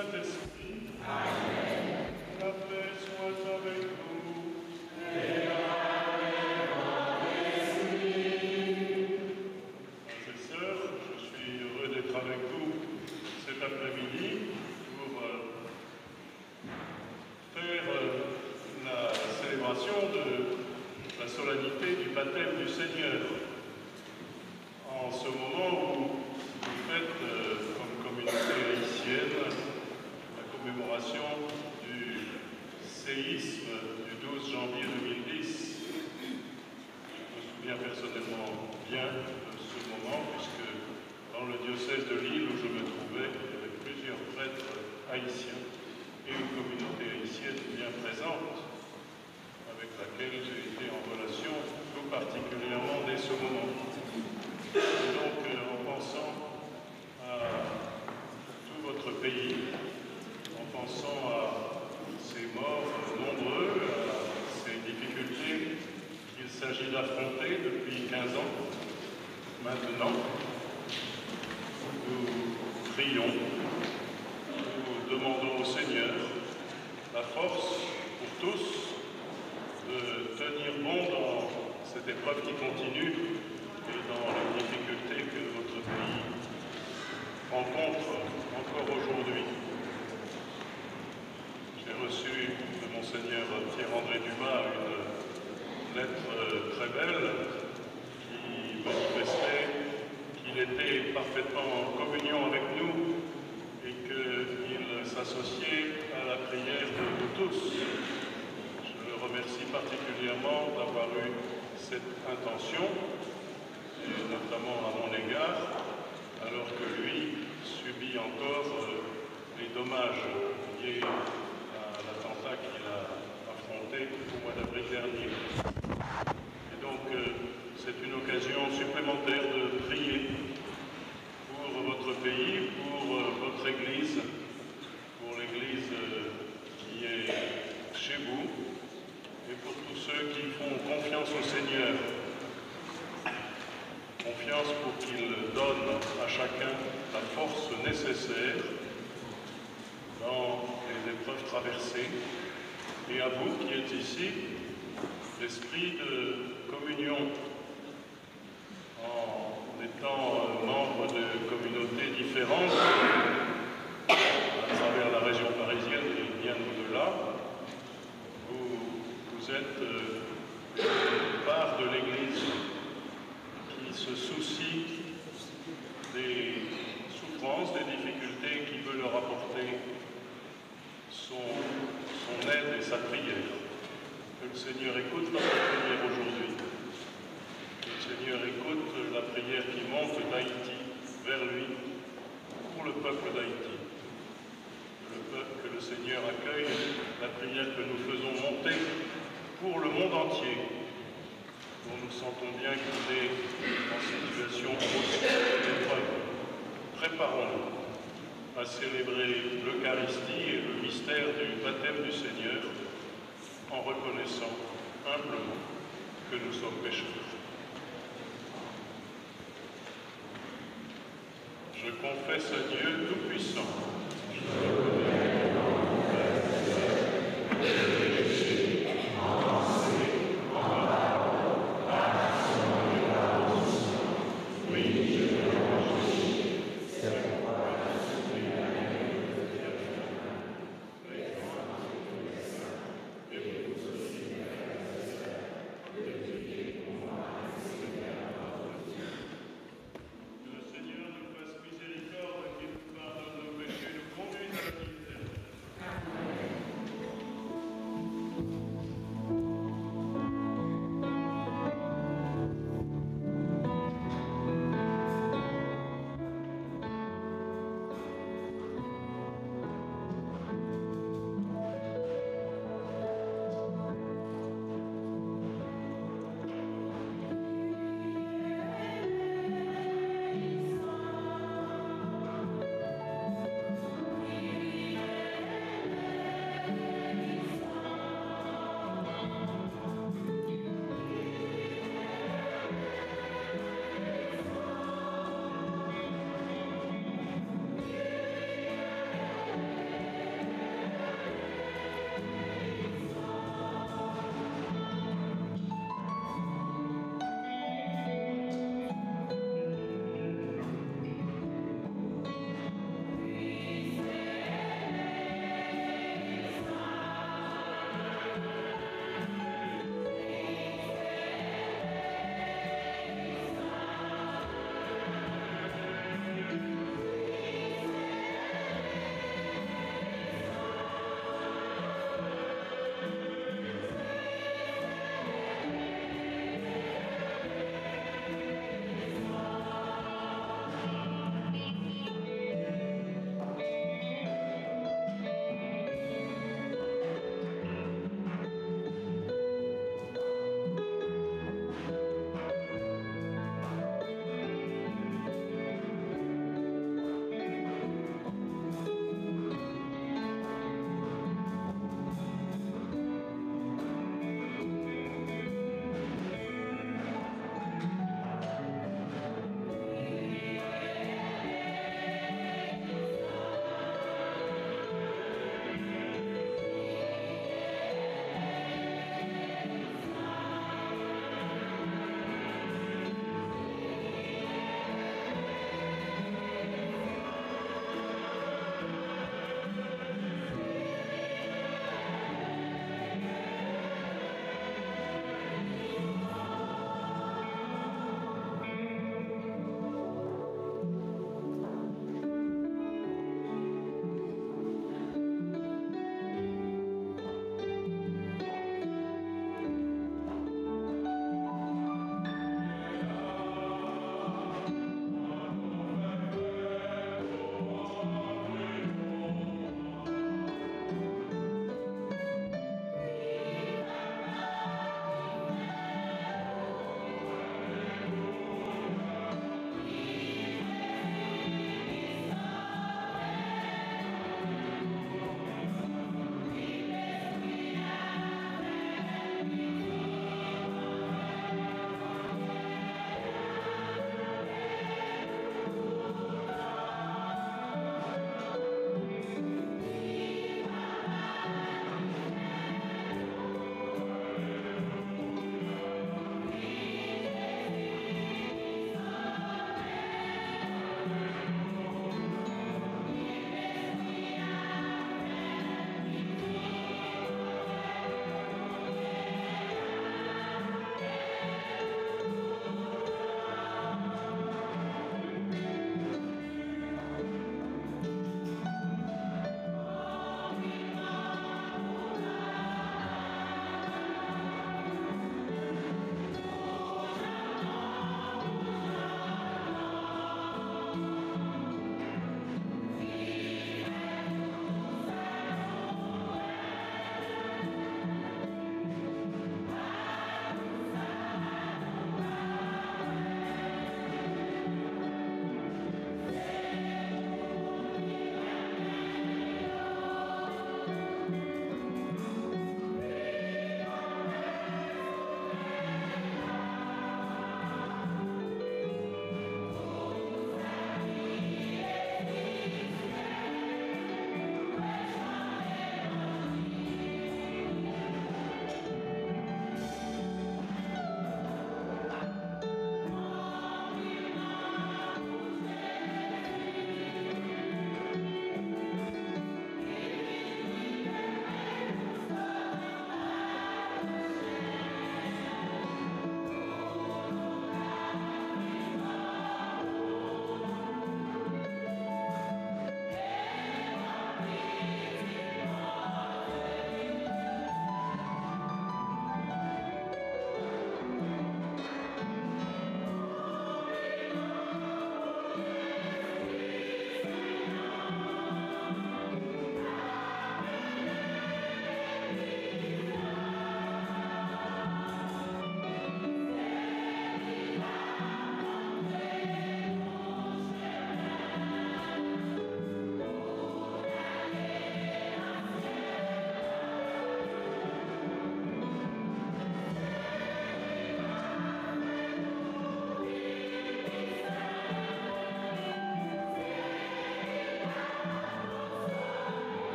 Saint-Esprit. Amen. La paix soit avec vous. Et avec votre esprit. Frères et sœurs, je suis heureux d'être avec vous cet après-midi pour faire la célébration de la solennité du baptême du Seigneur. En ce moment où vous faites, comme communauté haïtienne, la commémoration du séisme du 12 janvier 2010. Je me souviens personnellement bien de ce moment, puisque dans le diocèse de Lille où je me trouvais, il y avait plusieurs prêtres haïtiens et une communauté haïtienne bien présente, avec laquelle j'ai été en relation tout particulièrement dès ce moment. Et donc, en pensant à tout votre pays, en pensant à ces morts nombreux, à ces difficultés qu'il s'agit d'affronter depuis 15 ans, maintenant, nous prions, nous demandons au Seigneur la force pour tous de tenir bon dans cette épreuve qui continue et dans les difficultés que votre pays rencontre encore aujourd'hui. J'ai reçu de Monseigneur Pierre-André Dumas une lettre très belle qui manifestait qu'il était parfaitement en communion avec nous et qu'il s'associait à la prière de nous tous. Je le remercie particulièrement d'avoir eu cette intention, et notamment à mon égard, alors que lui subit encore les dommages liés à l'attentat qu'il a affronté au mois d'avril dernier. Et donc, c'est une occasion supplémentaire de prier pour votre pays, pour votre Église, pour l'Église qui est chez vous, et pour tous ceux qui font confiance au Seigneur. Confiance pour qu'il donne à chacun la force nécessaire dans les épreuves traversées. Et à vous qui êtes ici, l'esprit de communion, en étant membre de communautés différentes, à travers la région parisienne et bien au-delà, vous êtes une part de l'Église qui se soucie des souffrances, des difficultés, qui veut leur apporter son aide et sa prière. Que le Seigneur écoute notre prière aujourd'hui. Que le Seigneur écoute la prière qui monte d'Haïti vers lui pour le peuple d'Haïti. Que le Seigneur accueille la prière que nous faisons monter pour le monde entier, dont nous sentons bien qu'il est en situation d'épreuve. Préparons-nous à célébrer l'Eucharistie et le mystère du baptême du Seigneur en reconnaissant humblement que nous sommes pécheurs. Je confesse à Dieu Tout-Puissant.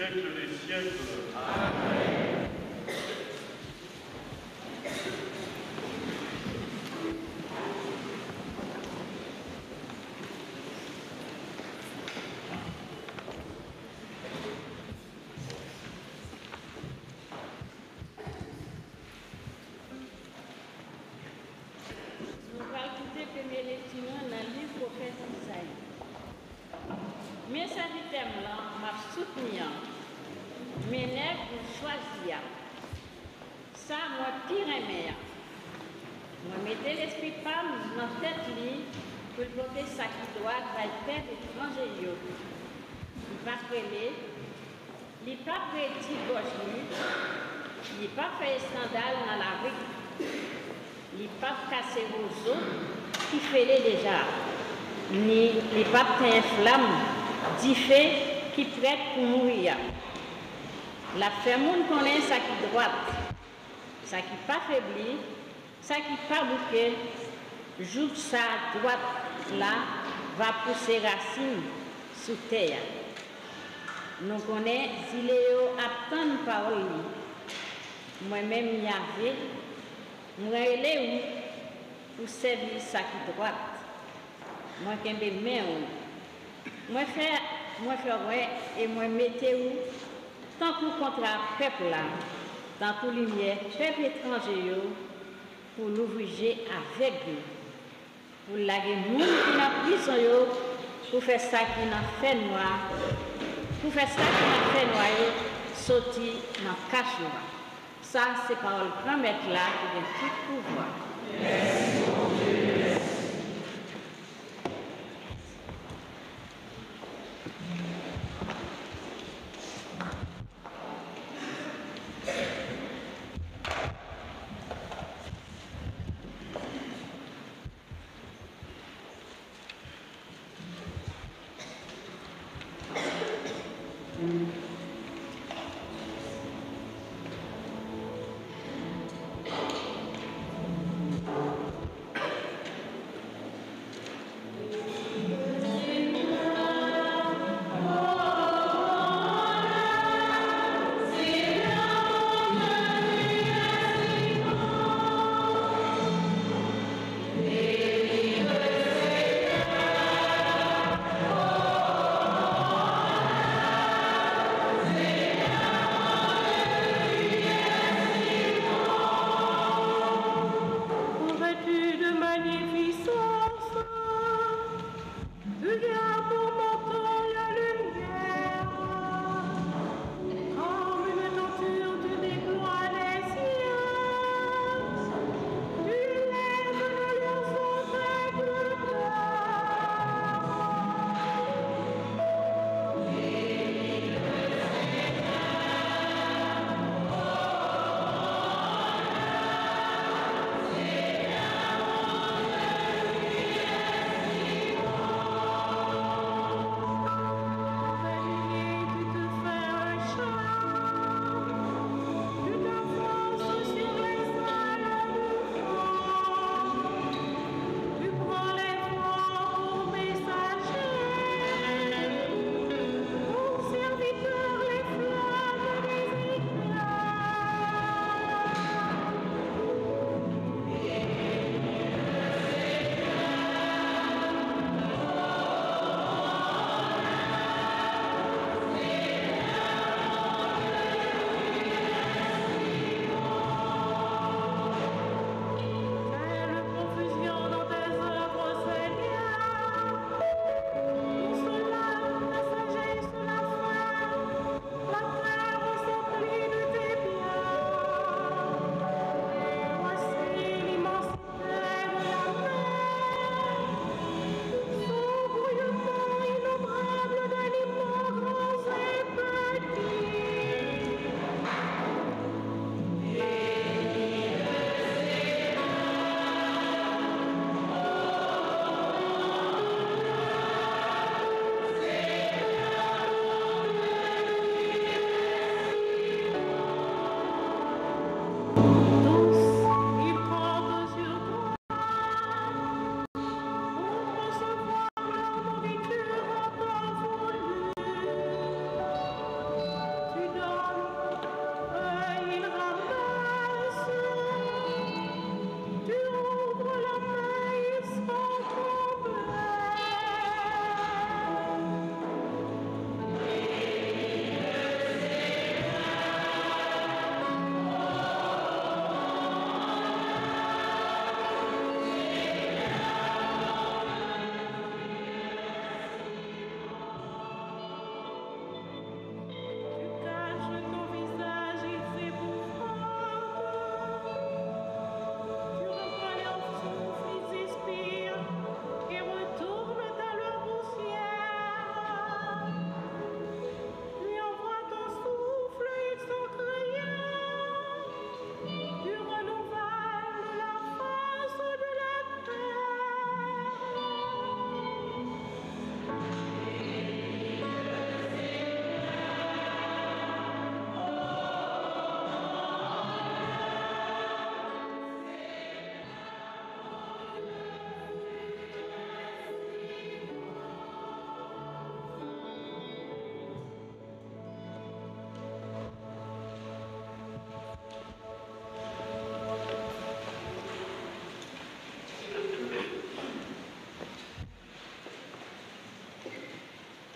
siècles des siècles. Amen. Mais ça dit là, m'a soutenu, mes nègres choisir. Ça, moi, pire aimé. Moi, mettez l'esprit femme dans la tête pour porter ça qui doit être père étranger. Il va créer, il n'est pas petit gauche, il n'est pas fait scandale dans la rue, il n'est pas cassé aux os qui fait déjà, ni il n'est pas un flamme. Dit fait qui prête pour mourir. La fermoune connaît ça qui droite, ça qui pas faibli, ça qui pas bouquet, joue sa droite là, va pousser racines sous terre. Nous connaissons s'il est à tant de paroles. Moi-même y avait, moi relais pour servir ça qui droite. Moi qui ai main. Moi faire ouais et moi mettez où tant pour contre peuple là, tant pour lumière, peuple étranger pour l'ouvrir avec eux, pour laguer monde qui n'a prison yo, pour faire ça qui n'a fait noir, pour faire ça qui n'a fait noir, sortir dans cache noir. Ça c'est par le grand maître là qui a tout pouvoir. Merci mon Dieu.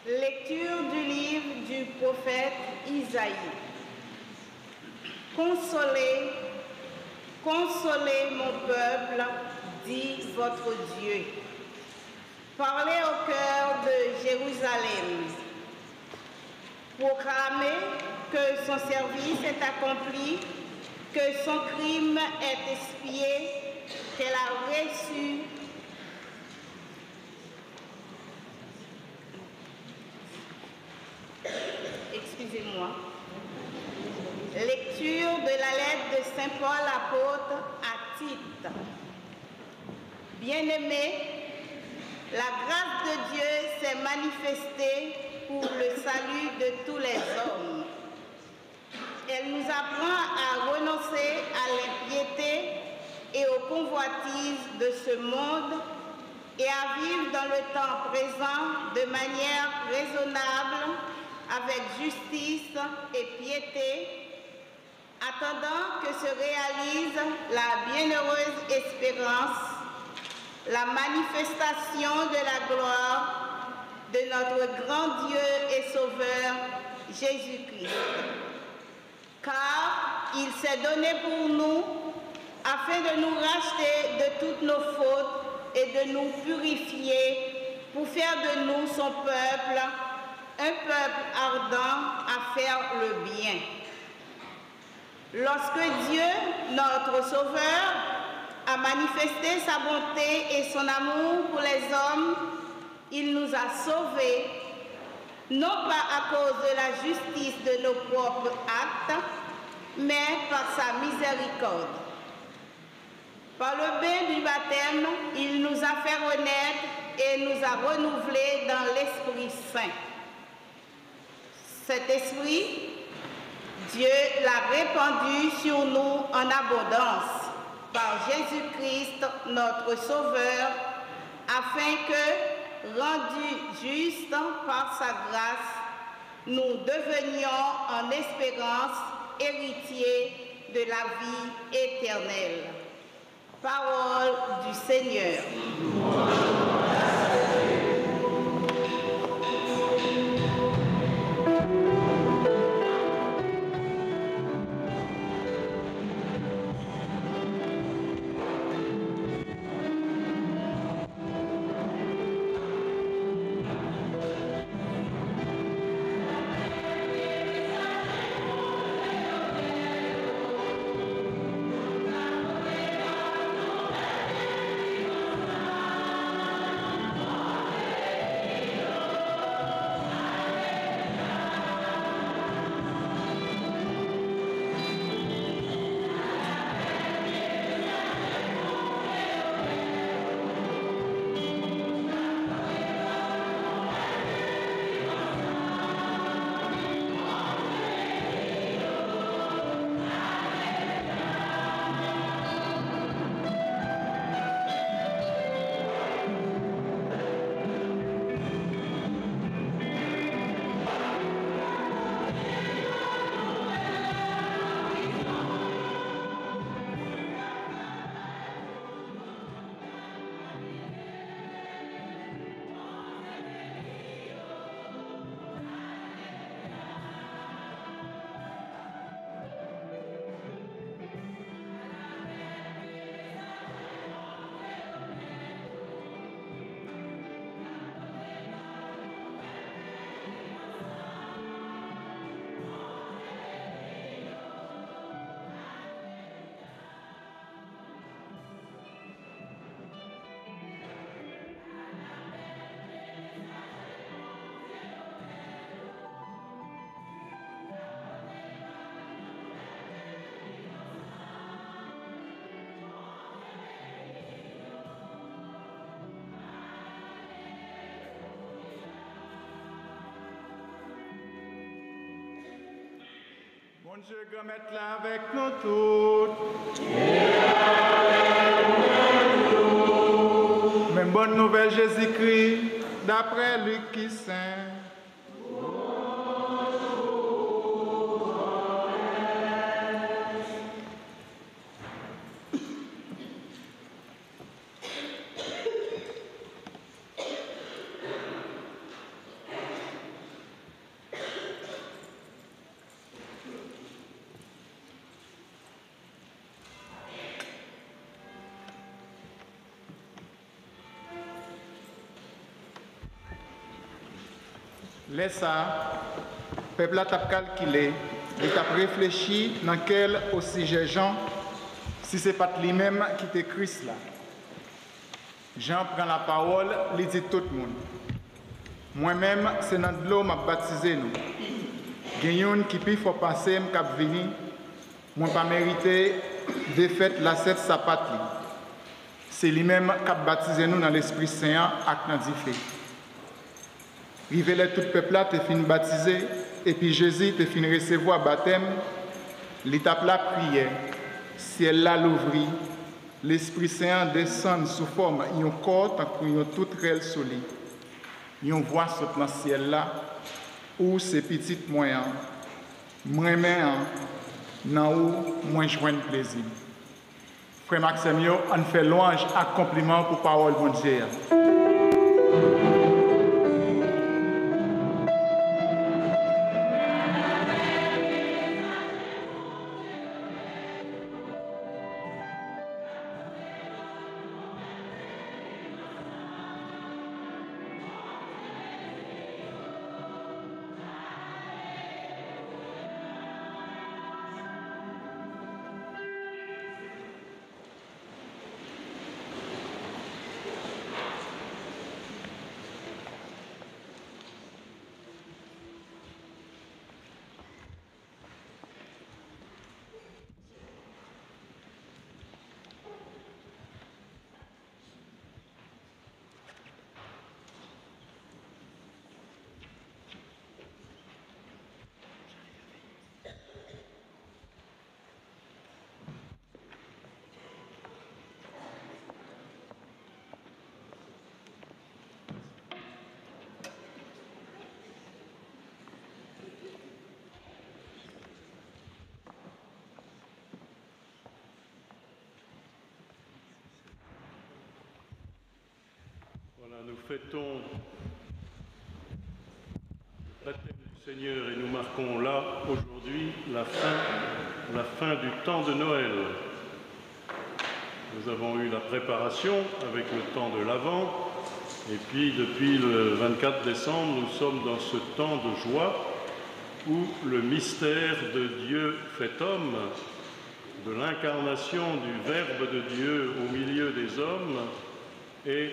Lecture du livre du prophète Isaïe. Consolez, consolez mon peuple, dit votre Dieu. Parlez au cœur de Jérusalem. Proclamez que son service est accompli, que son crime est expié, qu'elle a reçu Lecture de la lettre de Saint Paul apôtre à Tite. Bien-aimés, la grâce de Dieu s'est manifestée pour le salut de tous les hommes. Elle nous apprend à renoncer à l'impiété et aux convoitises de ce monde et à vivre dans le temps présent de manière raisonnable, avec justice et piété, attendant que se réalise la bienheureuse espérance, la manifestation de la gloire de notre grand Dieu et Sauveur, Jésus-Christ. Car il s'est donné pour nous, afin de nous racheter de toutes nos fautes et de nous purifier, pour faire de nous son peuple, un peuple ardent à faire le bien. Lorsque Dieu, notre Sauveur, a manifesté sa bonté et son amour pour les hommes, il nous a sauvés, non pas à cause de la justice de nos propres actes, mais par sa miséricorde. Par le bain du baptême, il nous a fait renaître et nous a renouvelés dans l'Esprit Saint. Cet esprit, Dieu l'a répandu sur nous en abondance par Jésus-Christ, notre Sauveur, afin que, rendus justes par sa grâce, nous devenions en espérance héritiers de la vie éternelle. Parole du Seigneur. Mon Dieu, grand maître là avec nous toutes. Même bonne nouvelle Jésus-Christ, d'après Luc qui saint. Laisse ça, peuple a calculé, il a réfléchi dans quel aussi Jean, si ce n'est pas lui-même qui était Christ là. Jean prend la parole, il dit tout le monde. Moi-même, c'est dans l'eau que je baptisé nous. Il y a qui peut faut penser que je suis venu, moi pas mérité de faire la cette sapate. C'est lui-même qui a baptisé nous dans l'Esprit Saint et dans l'Ifé. Rivé tout le peuple là, tu fini baptisé, et puis Jésus te fini recevoir baptême, l'étape la prière, ciel là l'ouvrit, l'Esprit Saint descend sous forme d'un corps tant qu'il tout réel solide. On voit ce dans le ciel là, où ces petites moyens, moi-même, dans où moi je joins plaisir. Frère Maxime, on fait louange et compliment pour parole bon Dieu. Nous fêtons le baptême du Seigneur et nous marquons là, aujourd'hui, la fin du temps de Noël. Nous avons eu la préparation avec le temps de l'Avent, et puis depuis le 24 décembre, nous sommes dans ce temps de joie où le mystère de Dieu fait homme, de l'incarnation du Verbe de Dieu au milieu des hommes, est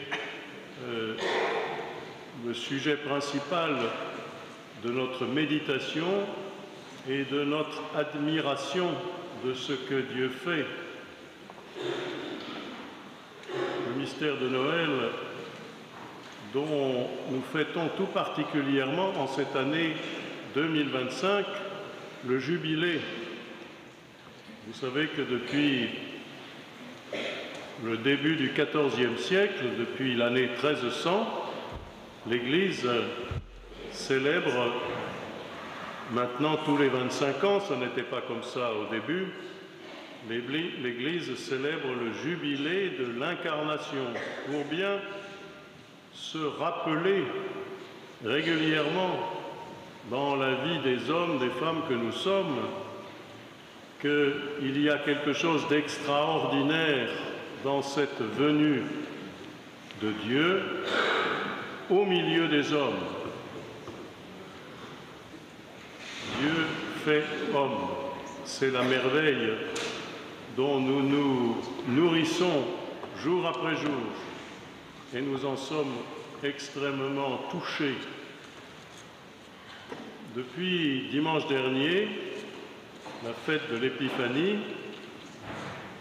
le sujet principal de notre méditation et de notre admiration de ce que Dieu fait. Le mystère de Noël dont nous fêtons tout particulièrement en cette année 2025 le jubilé. Vous savez que depuis le début du XIVe siècle, depuis l'année 1300, l'Église célèbre maintenant tous les 25 ans, ce n'était pas comme ça au début, l'Église célèbre le jubilé de l'incarnation pour bien se rappeler régulièrement dans la vie des hommes, des femmes que nous sommes, qu'il y a quelque chose d'extraordinaire dans cette venue de Dieu au milieu des hommes. Dieu fait homme. C'est la merveille dont nous nous nourrissons jour après jour et nous en sommes extrêmement touchés. Depuis dimanche dernier, la fête de l'Épiphanie,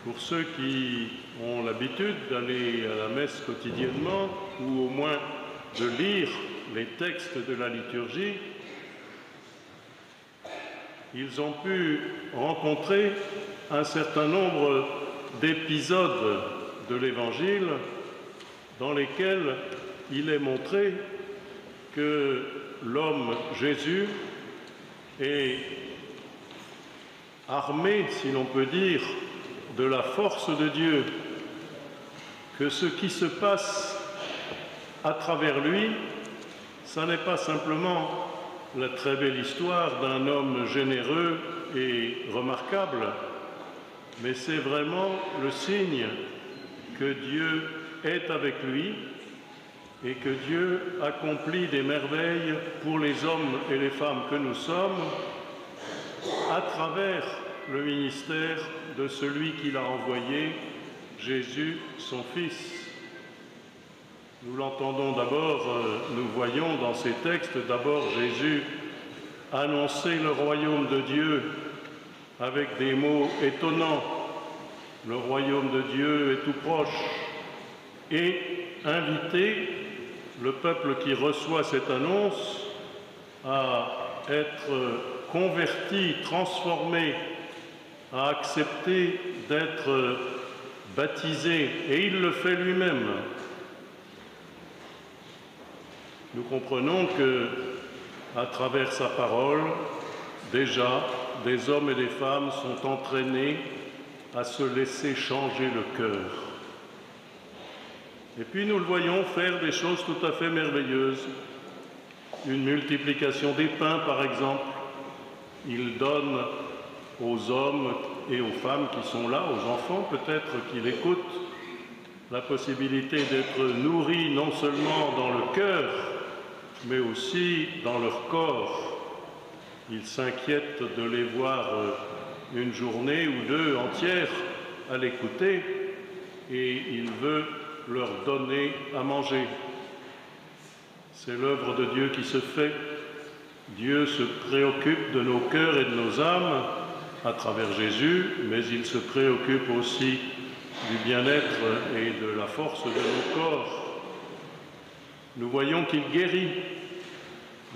pour ceux qui ont l'habitude d'aller à la messe quotidiennement ou au moins de lire les textes de la liturgie, ils ont pu rencontrer un certain nombre d'épisodes de l'Évangile dans lesquels il est montré que l'homme Jésus est armé, si l'on peut dire, de la force de Dieu, que ce qui se passe à travers lui, ça n'est pas simplement la très belle histoire d'un homme généreux et remarquable, mais c'est vraiment le signe que Dieu est avec lui et que Dieu accomplit des merveilles pour les hommes et les femmes que nous sommes à travers le ministère de celui qu'il a envoyé, Jésus, son Fils. Nous l'entendons d'abord, nous voyons dans ces textes d'abord Jésus annoncer le royaume de Dieu avec des mots étonnants. Le royaume de Dieu est tout proche. Et inviter le peuple qui reçoit cette annonce à être converti, transformé, à accepter d'être baptisé. Et il le fait lui-même. Nous comprenons que, à travers sa parole, déjà, des hommes et des femmes sont entraînés à se laisser changer le cœur. Et puis nous le voyons faire des choses tout à fait merveilleuses. Une multiplication des pains, par exemple. Il donne aux hommes et aux femmes qui sont là, aux enfants peut-être qui l'écoutent, la possibilité d'être nourris non seulement dans le cœur, mais aussi dans leur corps. Il s'inquiète de les voir une journée ou deux entières à l'écouter et il veut leur donner à manger. C'est l'œuvre de Dieu qui se fait. Dieu se préoccupe de nos cœurs et de nos âmes à travers Jésus, mais il se préoccupe aussi du bien-être et de la force de nos corps. Nous voyons qu'il guérit.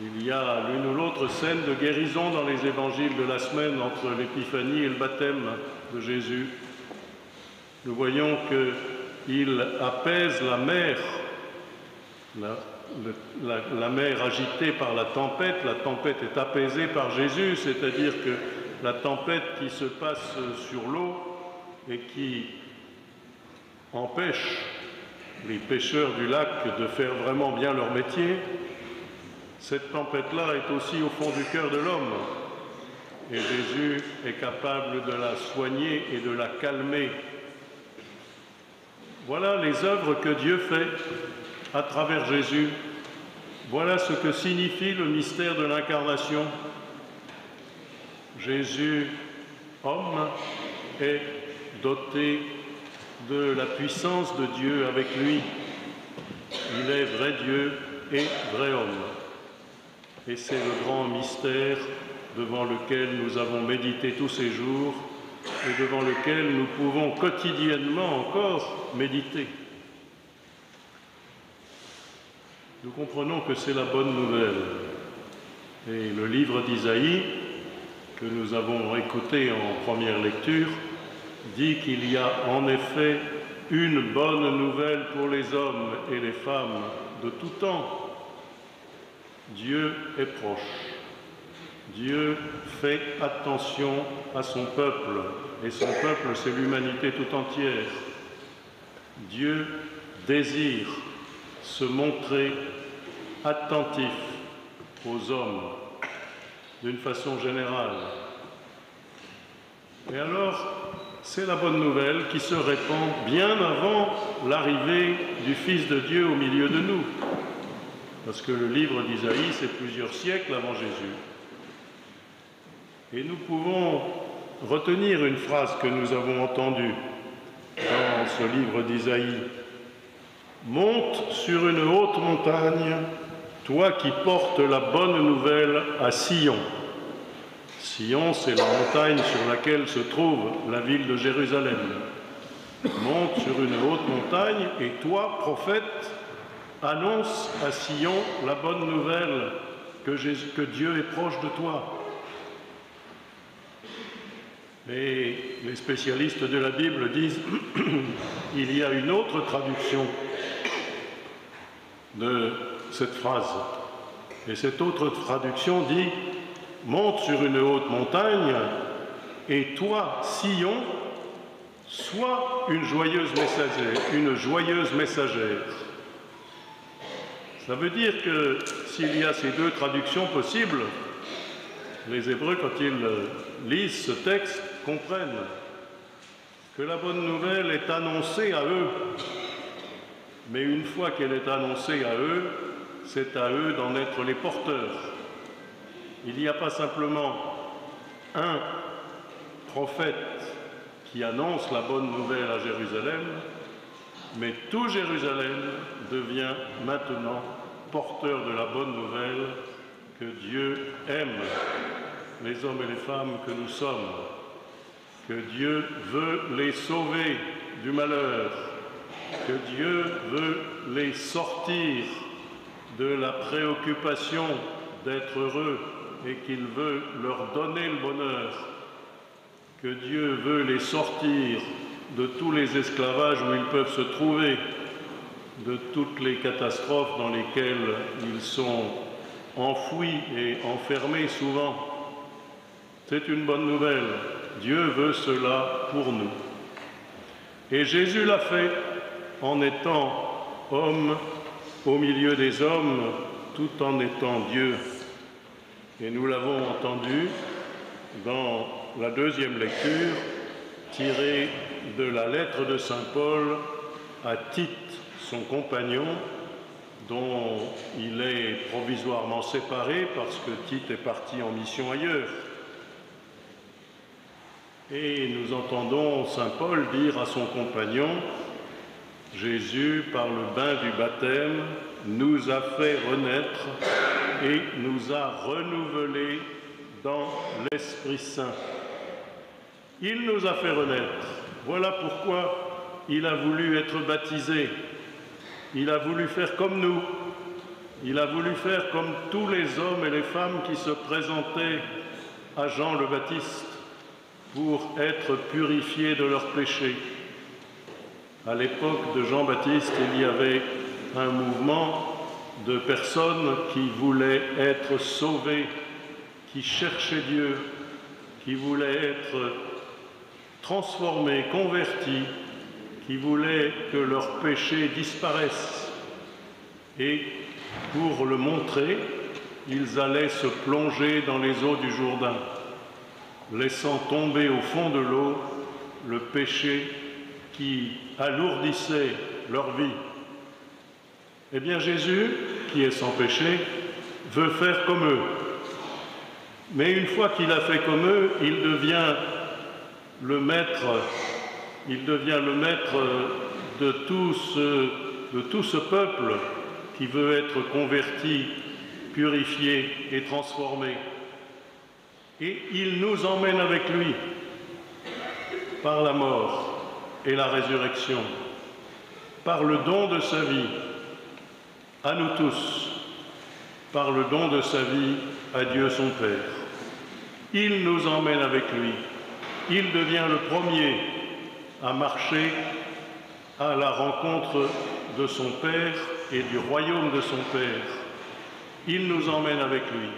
Il y a l'une ou l'autre scène de guérison dans les évangiles de la semaine entre l'épiphanie et le baptême de Jésus. Nous voyons qu'il apaise la mer, la mer agitée par la tempête est apaisée par Jésus, c'est-à-dire que la tempête qui se passe sur l'eau et qui empêche les pêcheurs du lac de faire vraiment bien leur métier, cette tempête-là est aussi au fond du cœur de l'homme. Et Jésus est capable de la soigner et de la calmer. Voilà les œuvres que Dieu fait à travers Jésus. Voilà ce que signifie le mystère de l'incarnation. Jésus, homme, est doté de la puissance de Dieu avec lui. Il est vrai Dieu et vrai homme. Et c'est le grand mystère devant lequel nous avons médité tous ces jours et devant lequel nous pouvons quotidiennement encore méditer. Nous comprenons que c'est la bonne nouvelle. Et le livre d'Isaïe, que nous avons écouté en première lecture, dit qu'il y a en effet une bonne nouvelle pour les hommes et les femmes de tout temps. Dieu est proche. Dieu fait attention à son peuple, et son peuple, c'est l'humanité tout entière. Dieu désire se montrer attentif aux hommes d'une façon générale. Et alors, c'est la bonne nouvelle qui se répand bien avant l'arrivée du Fils de Dieu au milieu de nous. Parce que le livre d'Isaïe, c'est plusieurs siècles avant Jésus. Et nous pouvons retenir une phrase que nous avons entendue dans ce livre d'Isaïe. « Monte sur une haute montagne, toi qui portes la bonne nouvelle à Sion. » Sion, c'est la montagne sur laquelle se trouve la ville de Jérusalem. Monte sur une haute montagne et toi, prophète, annonce à Sion la bonne nouvelle que Dieu est proche de toi. Mais les spécialistes de la Bible disent qu'il y a une autre traduction de cette phrase. Et cette autre traduction dit « Monte sur une haute montagne, et toi, Sion, sois une joyeuse messagère. » Ça veut dire que s'il y a ces deux traductions possibles, les Hébreux, quand ils lisent ce texte, comprennent que la bonne nouvelle est annoncée à eux Mais une fois qu'elle est annoncée à eux, c'est à eux d'en être les porteurs. Il n'y a pas simplement un prophète qui annonce la bonne nouvelle à Jérusalem, mais tout Jérusalem devient maintenant porteur de la bonne nouvelle que Dieu aime les hommes et les femmes que nous sommes, que Dieu veut les sauver du malheur, que Dieu veut les sortir de la préoccupation d'être heureux et qu'il veut leur donner le bonheur, que Dieu veut les sortir de tous les esclavages où ils peuvent se trouver, de toutes les catastrophes dans lesquelles ils sont enfouis et enfermés souvent. C'est une bonne nouvelle. Dieu veut cela pour nous. Et Jésus l'a fait en étant homme au milieu des hommes, tout en étant Dieu. Et nous l'avons entendu dans la deuxième lecture, tirée de la lettre de saint Paul à Tite, son compagnon, dont il est provisoirement séparé parce que Tite est parti en mission ailleurs. Et nous entendons saint Paul dire à son compagnon, Jésus, par le bain du baptême, nous a fait renaître et nous a renouvelés dans l'Esprit Saint. Il nous a fait renaître. Voilà pourquoi il a voulu être baptisé. Il a voulu faire comme nous. Il a voulu faire comme tous les hommes et les femmes qui se présentaient à Jean le Baptiste pour être purifiés de leurs péchés. À l'époque de Jean-Baptiste, il y avait un mouvement de personnes qui voulaient être sauvées, qui cherchaient Dieu, qui voulaient être transformés, convertis, qui voulaient que leurs péchés disparaissent. Et pour le montrer, ils allaient se plonger dans les eaux du Jourdain, laissant tomber au fond de l'eau le péché qui alourdissait leur vie. Eh bien Jésus, qui est sans péché, veut faire comme eux. Mais une fois qu'il a fait comme eux, il devient le maître de tout ce peuple qui veut être converti, purifié et transformé. Et il nous emmène avec lui par la mort et la résurrection, par le don de sa vie à nous tous, par le don de sa vie à Dieu son Père. Il nous emmène avec lui. Il devient le premier à marcher à la rencontre de son Père et du royaume de son Père. Il nous emmène avec lui.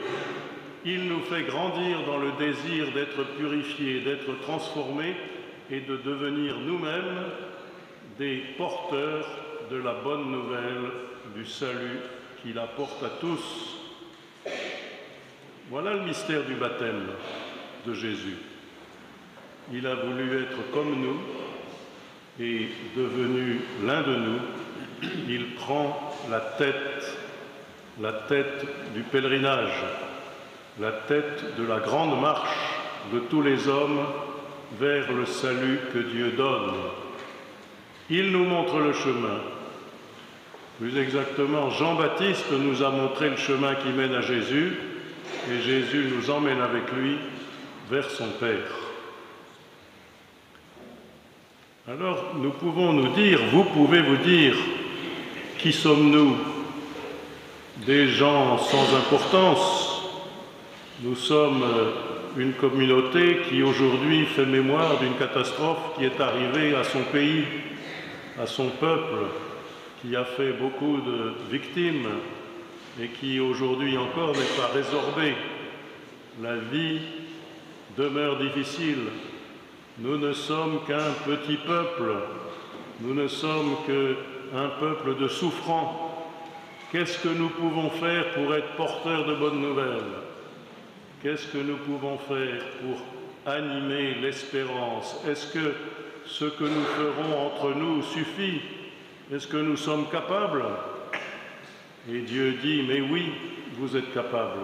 Il nous fait grandir dans le désir d'être purifiés, d'être transformés et de devenir nous-mêmes des porteurs de la bonne nouvelle du salut qu'il apporte à tous. Voilà le mystère du baptême de Jésus. Il a voulu être comme nous et devenu l'un de nous, il prend la tête du pèlerinage, la tête de la grande marche de tous les hommes vers le salut que Dieu donne. Il nous montre le chemin. Plus exactement, Jean-Baptiste nous a montré le chemin qui mène à Jésus, et Jésus nous emmène avec lui vers son Père. Alors, nous pouvons nous dire, vous pouvez vous dire, qui sommes-nous? Des gens sans importance. Nous sommes une communauté qui aujourd'hui fait mémoire d'une catastrophe qui est arrivée à son pays, à son peuple, qui a fait beaucoup de victimes et qui aujourd'hui encore n'est pas résorbée. La vie demeure difficile. Nous ne sommes qu'un petit peuple, nous ne sommes qu'un peuple de souffrants. Qu'est-ce que nous pouvons faire pour être porteurs de bonnes nouvelles? Qu'est-ce que nous pouvons faire pour animer l'espérance? Est-ce que ce que nous ferons entre nous suffit Est-ce que nous sommes capables? Et Dieu dit, mais oui, vous êtes capables.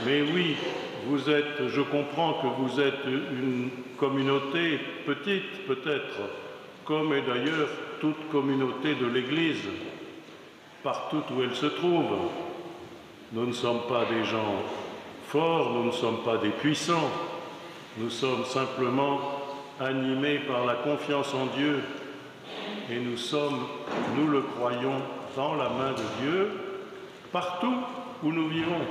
Mais oui, vous êtes, je comprends que vous êtes une communauté petite peut-être, comme est d'ailleurs toute communauté de l'Église, partout où elle se trouve. Nous ne sommes pas des gens forts, nous ne sommes pas des puissants, nous sommes simplement animés par la confiance en Dieu et nous sommes, nous le croyons, dans la main de Dieu, partout où nous vivons,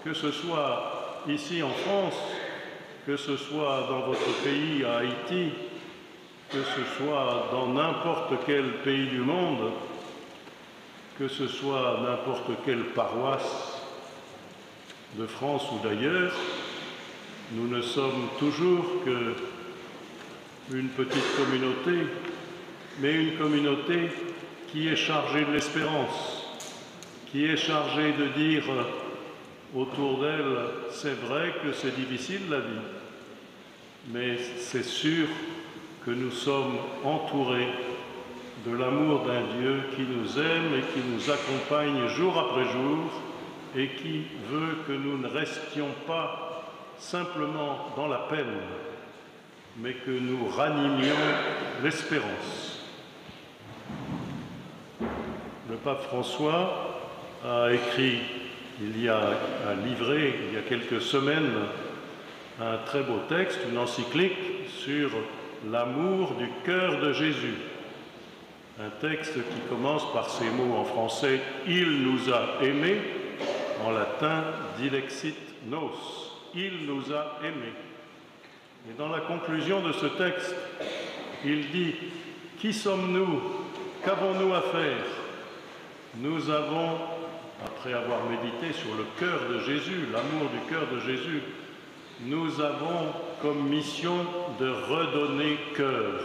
que ce soit ici en France, que ce soit dans votre pays, à Haïti, que ce soit dans n'importe quel pays du monde, que ce soit n'importe quelle paroisse de France ou d'ailleurs, nous ne sommes toujours qu'une petite communauté, mais une communauté qui est chargée de l'espérance, qui est chargée de dire autour d'elle, c'est vrai que c'est difficile la vie, mais c'est sûr que nous sommes entourés de l'amour d'un Dieu qui nous aime et qui nous accompagne jour après jour et qui veut que nous ne restions pas simplement dans la peine, mais que nous ranimions l'espérance. Le pape François a écrit, a livré il y a quelques semaines un très beau texte, une encyclique sur l'amour du cœur de Jésus. Un texte qui commence par ces mots en français « Il nous a aimés », en latin « Dilexit nos », « Il nous a aimés ». Et dans la conclusion de ce texte, il dit « Qui sommes-nous? Qu'avons-nous à faire ?» Nous avons, après avoir médité sur le cœur de Jésus, l'amour du cœur de Jésus, nous avons comme mission de redonner cœur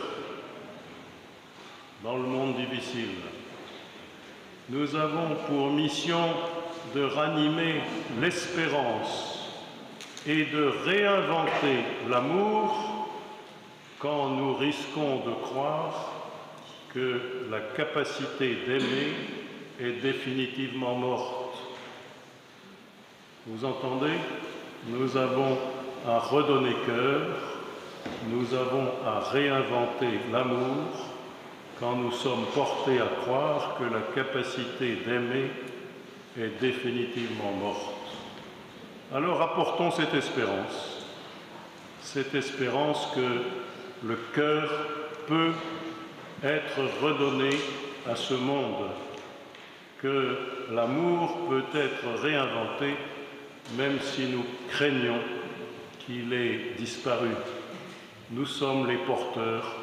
dans le monde difficile. Nous avons pour mission de ranimer l'espérance et de réinventer l'amour quand nous risquons de croire que la capacité d'aimer est définitivement morte. Vous entendez? Nous avons à redonner cœur, nous avons à réinventer l'amour quand nous sommes portés à croire que la capacité d'aimer est définitivement morte. Alors apportons cette espérance que le cœur peut être redonné à ce monde, que l'amour peut être réinventé, même si nous craignons qu'il ait disparu. Nous sommes les porteurs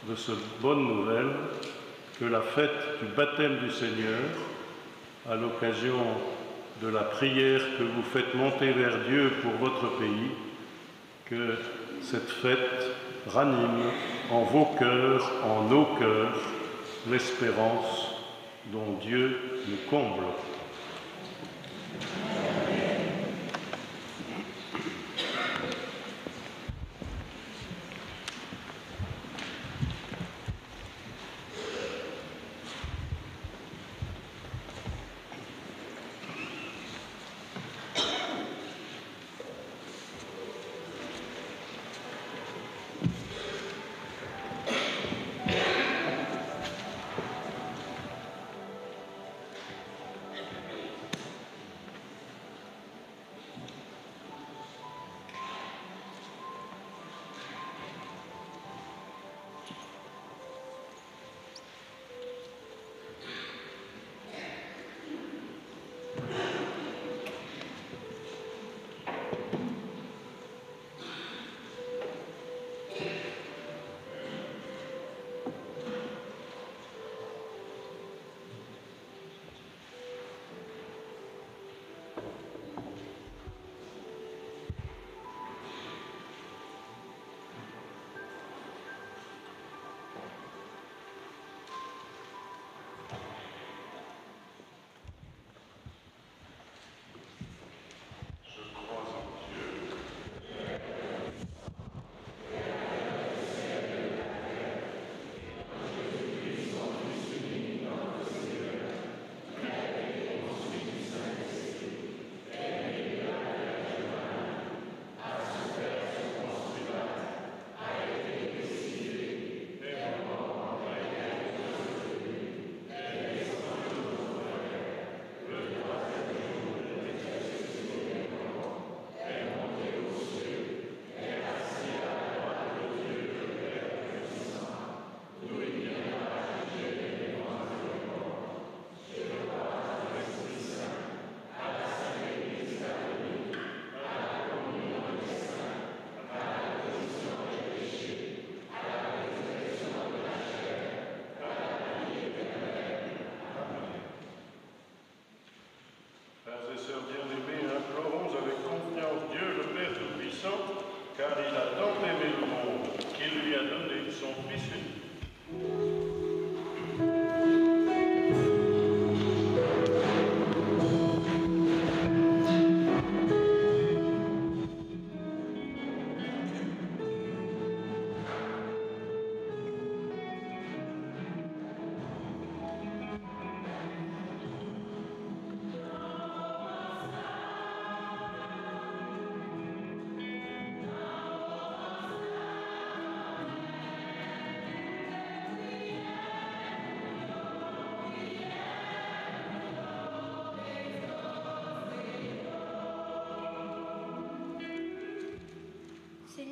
de cette bonne nouvelle que la fête du baptême du Seigneur, à l'occasion de la prière que vous faites monter vers Dieu pour votre pays, que cette fête ranime en vos cœurs, en nos cœurs, l'espérance dont Dieu nous comble.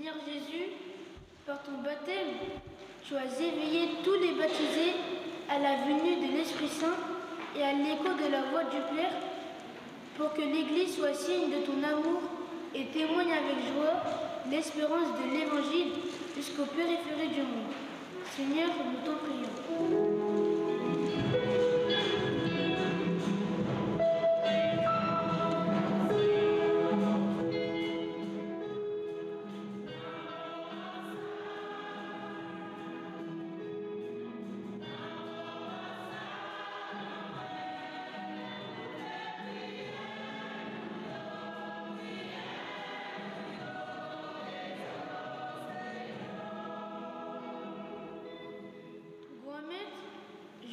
Seigneur Jésus, par ton baptême, tu as éveillé tous les baptisés à la venue de l'Esprit Saint et à l'écho de la voix du Père, pour que l'Église soit signe de ton amour et témoigne avec joie l'espérance de l'Évangile jusqu'aux périphéries du monde. Seigneur, nous t'en prions.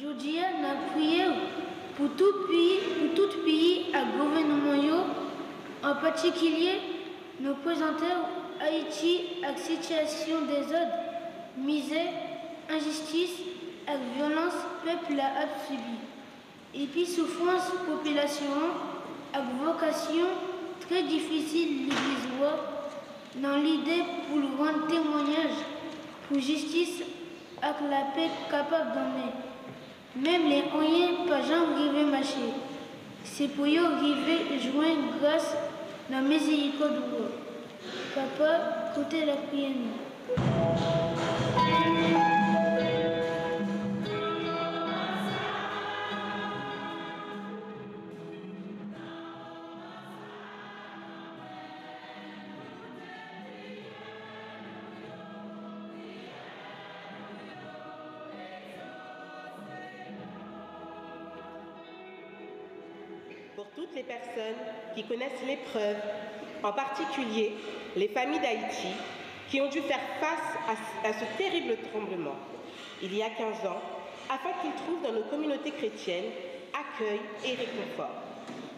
Jodia n'a prié pour tout pays à gouvernement, en particulier nous présentons Haïti à situation des autres, misère, injustice et violence peuple a subi. Et puis souffrance population avec vocation très difficile l'Église voit dans l'idée pour le rendre témoignage pour justice avec la paix capable d'emmener. Même les moyens pas jamais arriver marcher. C'est pour eux arriver joindre grâce dans la miséricorde. Papa, écoutez la prière. Pour toutes les personnes qui connaissent l'épreuve, en particulier les familles d'Haïti, qui ont dû faire face à ce terrible tremblement, il y a 15 ans, afin qu'ils trouvent dans nos communautés chrétiennes accueil et réconfort.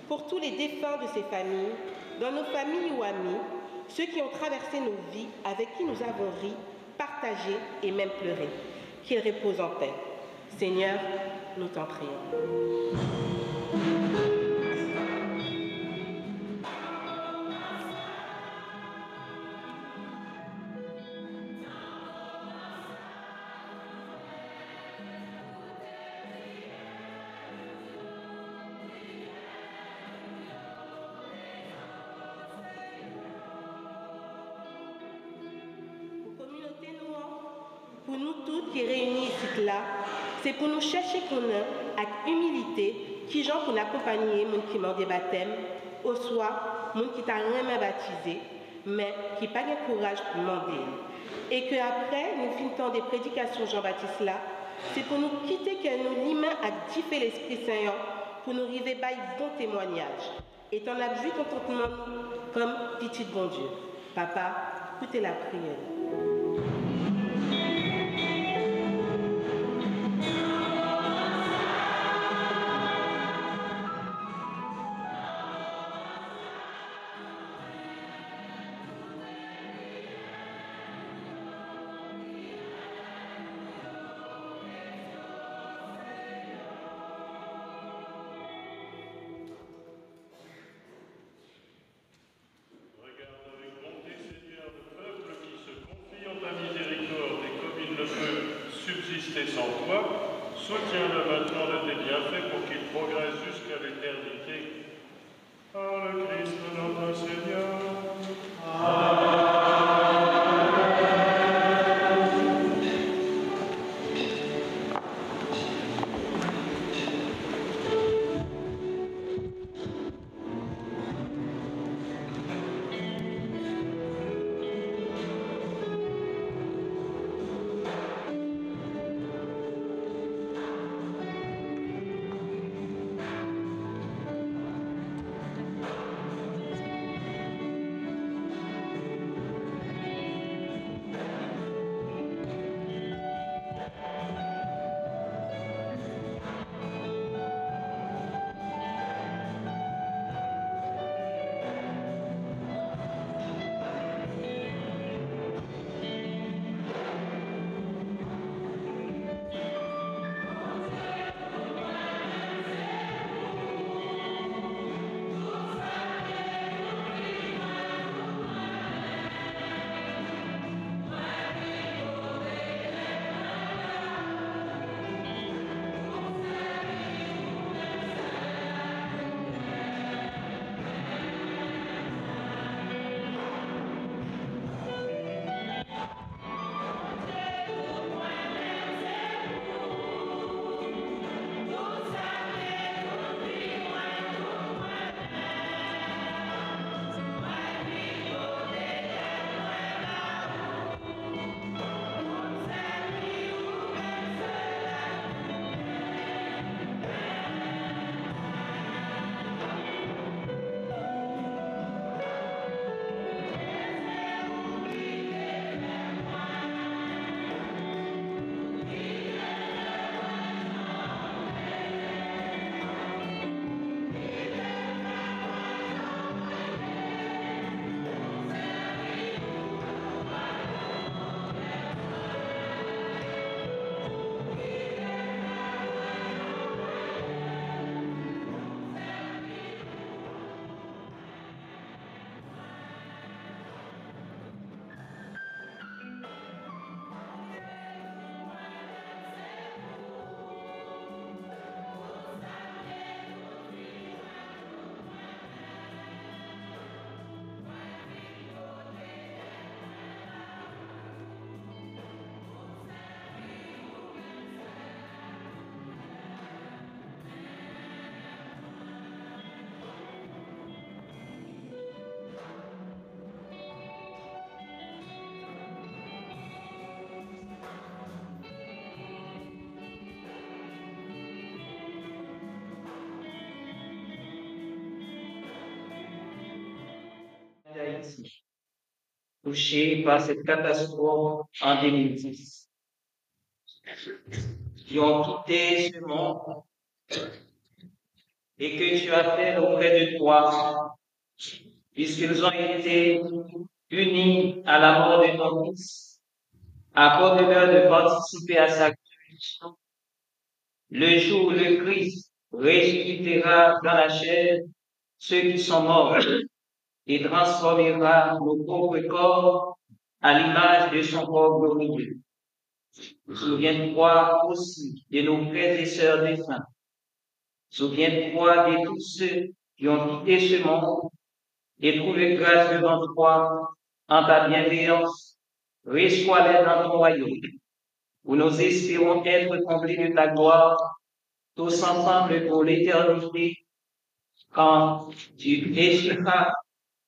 Pour tous les défunts de ces familles, dans nos familles ou amis, ceux qui ont traversé nos vies, avec qui nous avons ri, partagé et même pleuré, qu'ils reposent en paix. Seigneur, nous t'en prions. Pour nous toutes qui réunis ici là, c'est pour nous chercher qu'on a, avec humilité, qui gens pour nous accompagner, moun qui m'a des baptêmes, au soir, moun qui t'a rien baptisé, mais qui n'a pas de courage pour demander. Et qu'après, nous finissons des prédications Jean-Baptiste là, c'est pour nous quitter que nous l'humain à differ l'Esprit Saint pour nous arriver à bon témoignage. Et t'en as vu contentement comme petit bon Dieu. Papa, écoutez la prière. Sans toi, soutiens-le maintenant de tes bienfaits pour qu'il progresse jusqu'à l'éternité. Par le Christ notre Seigneur. Amen. d'Haïti, touchés par cette catastrophe en 2010, qui ont quitté ce monde et que tu appelles auprès de toi, puisqu'ils ont été unis à la mort de ton Fils. Accorde-leur de participer à sa résurrection. Le jour où le Christ ressuscitera dans la chair ceux qui sont morts et transformera nos pauvres corps à l'image de son corps glorieux. Souviens-toi aussi de nos frères et sœurs défunts. Souviens-toi de tous ceux qui ont quitté ce monde et trouvé grâce devant toi en ta bienveillance. Reçois-les dans ton royaume, où nous espérons être comblés de ta gloire, tous ensemble pour l'éternité, quand tu essuieras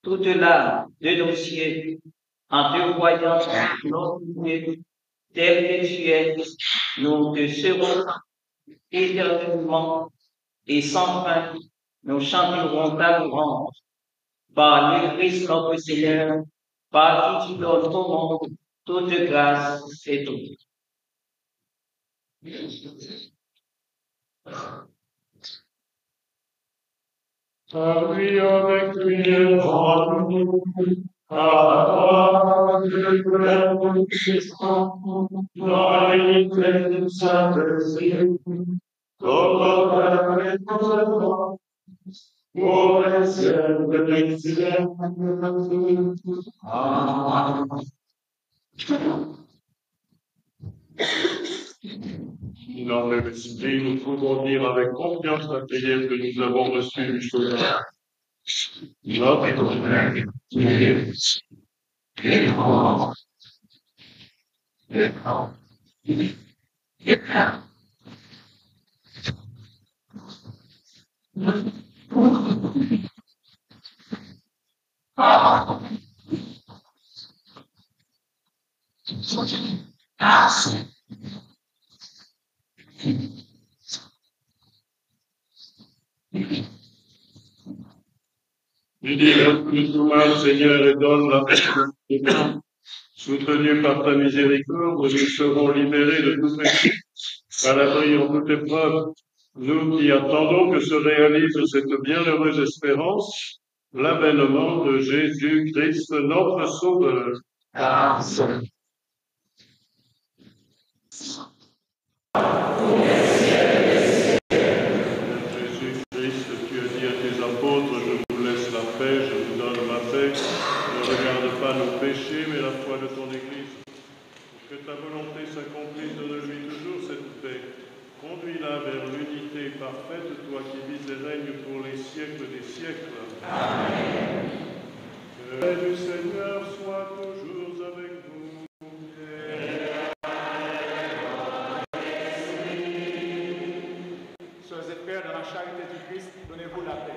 toute larme de nos yeux, en te voyant notre Dieu, tel que tu es, nous te serons éternellement et sans fin, nous chanterons ta louange. Par le Christ notre Seigneur, par qui tu donnes au monde toute grâce et tout. Avec lui, à le Christ, dans l'unité du Saint-Esprit, pour les siècles des siècles. Amen. Dans le esprit, nous pouvons dire avec confiance la prière que nous avons reçue jusqu'au bout. Notre Père, qui es Libère-nous tout mal, Seigneur, et donne la paix. Soutenus par ta miséricorde, nous serons libérés de tout péché, à l'abri en toute épreuve. Nous qui attendons que se réalise cette bienheureuse espérance, l'avènement de Jésus-Christ, notre Sauveur. Amen. Jésus-Christ, tu as dit à tes apôtres, je vous laisse la paix, je vous donne ma paix. Ne regarde pas nos péchés, mais la foi de ton Église. Pour que ta volonté s'accomplisse, donne-lui toujours cette paix. Conduis-la vers l'unité parfaite, toi qui vis et règnes pour les siècles des siècles. Amen. Que la paix du Seigneur soit toujours avec vous. Sœurs et frères, dans la charité du Christ, donnez-vous la paix.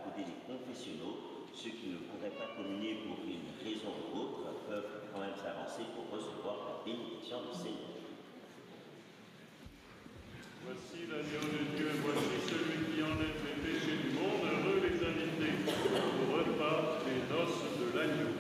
côté des confessionnaux, ceux qui ne pourraient pas communier pour une raison ou autre peuvent quand même s'avancer pour recevoir la bénédiction du Seigneur. Voici l'agneau de Dieu, voici celui qui enlève les péchés du monde. Heureux les invités au repas des noces de l'agneau.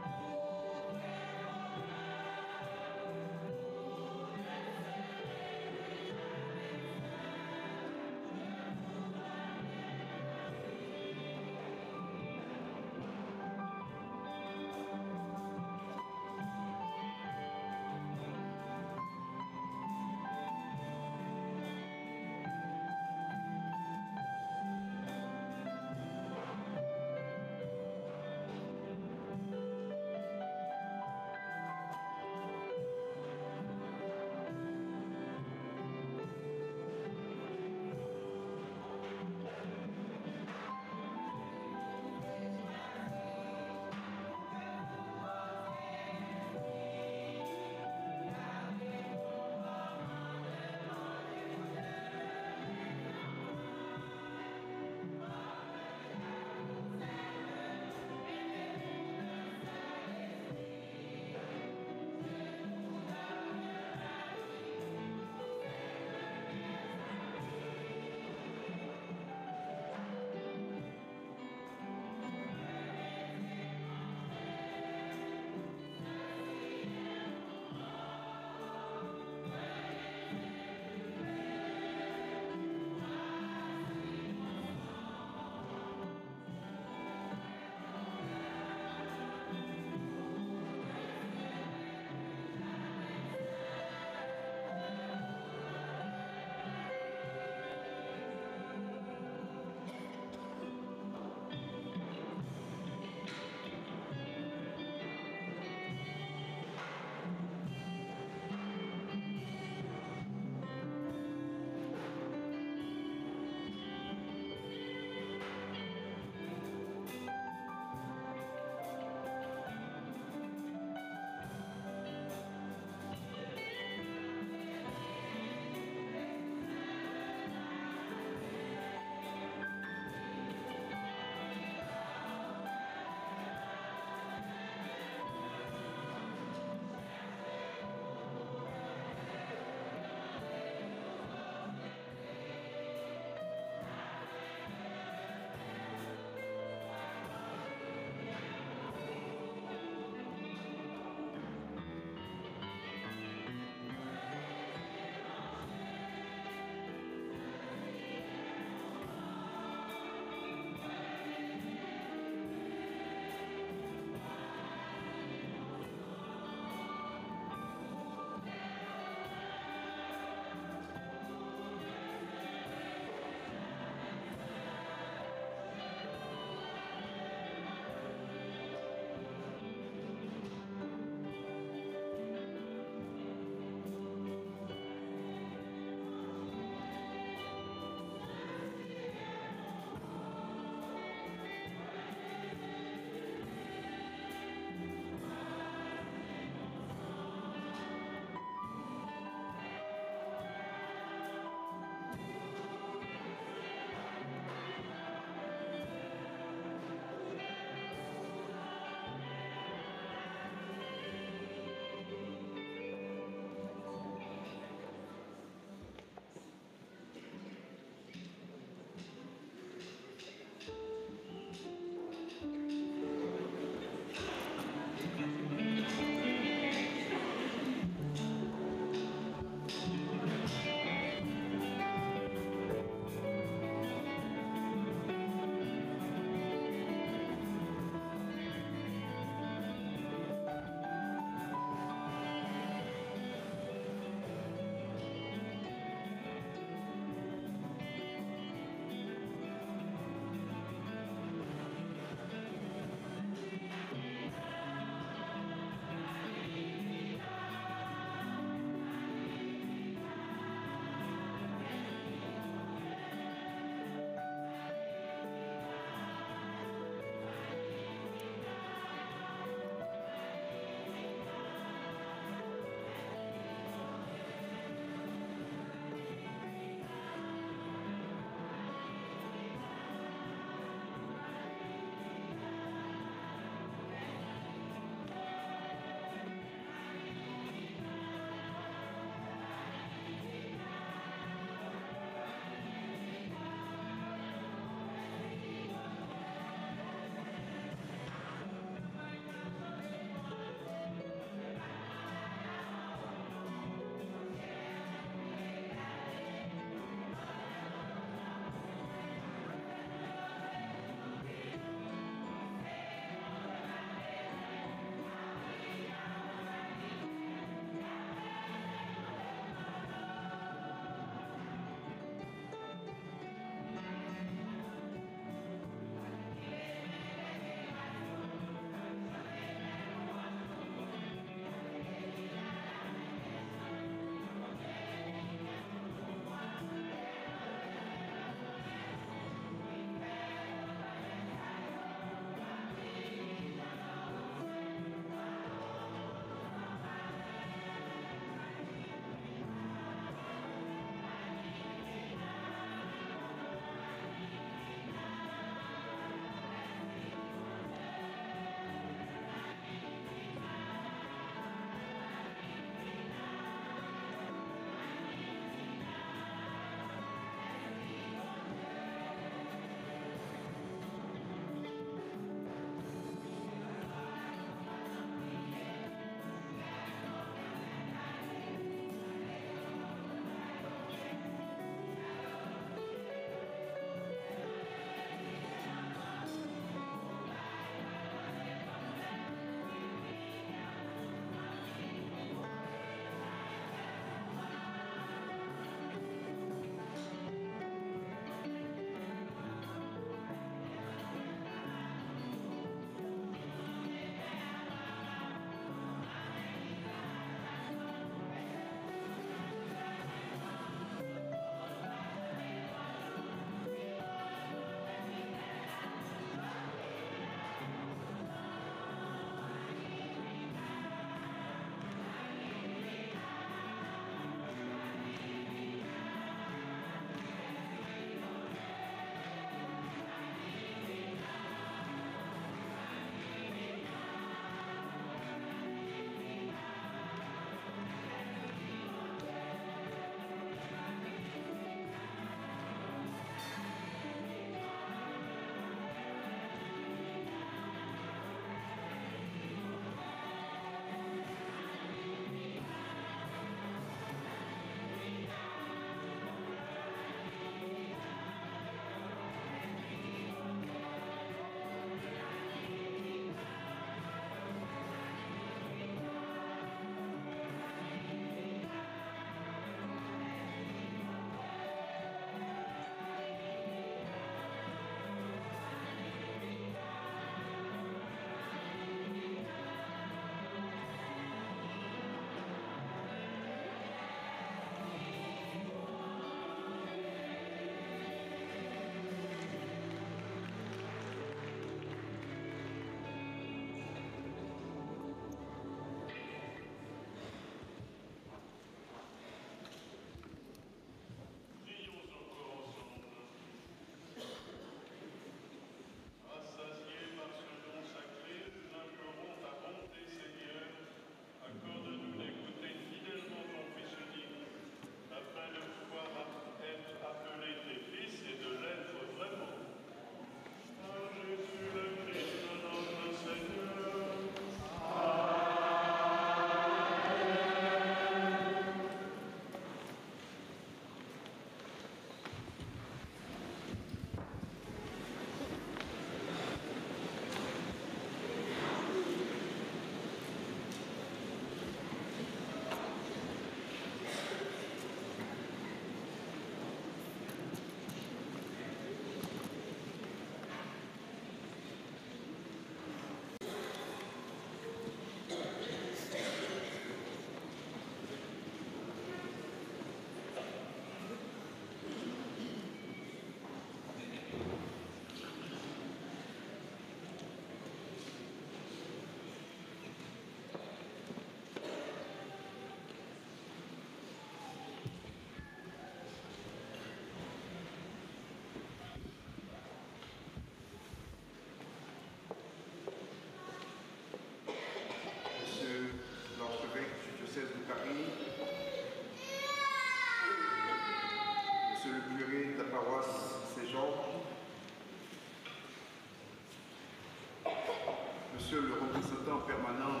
Monsieur le représentant permanent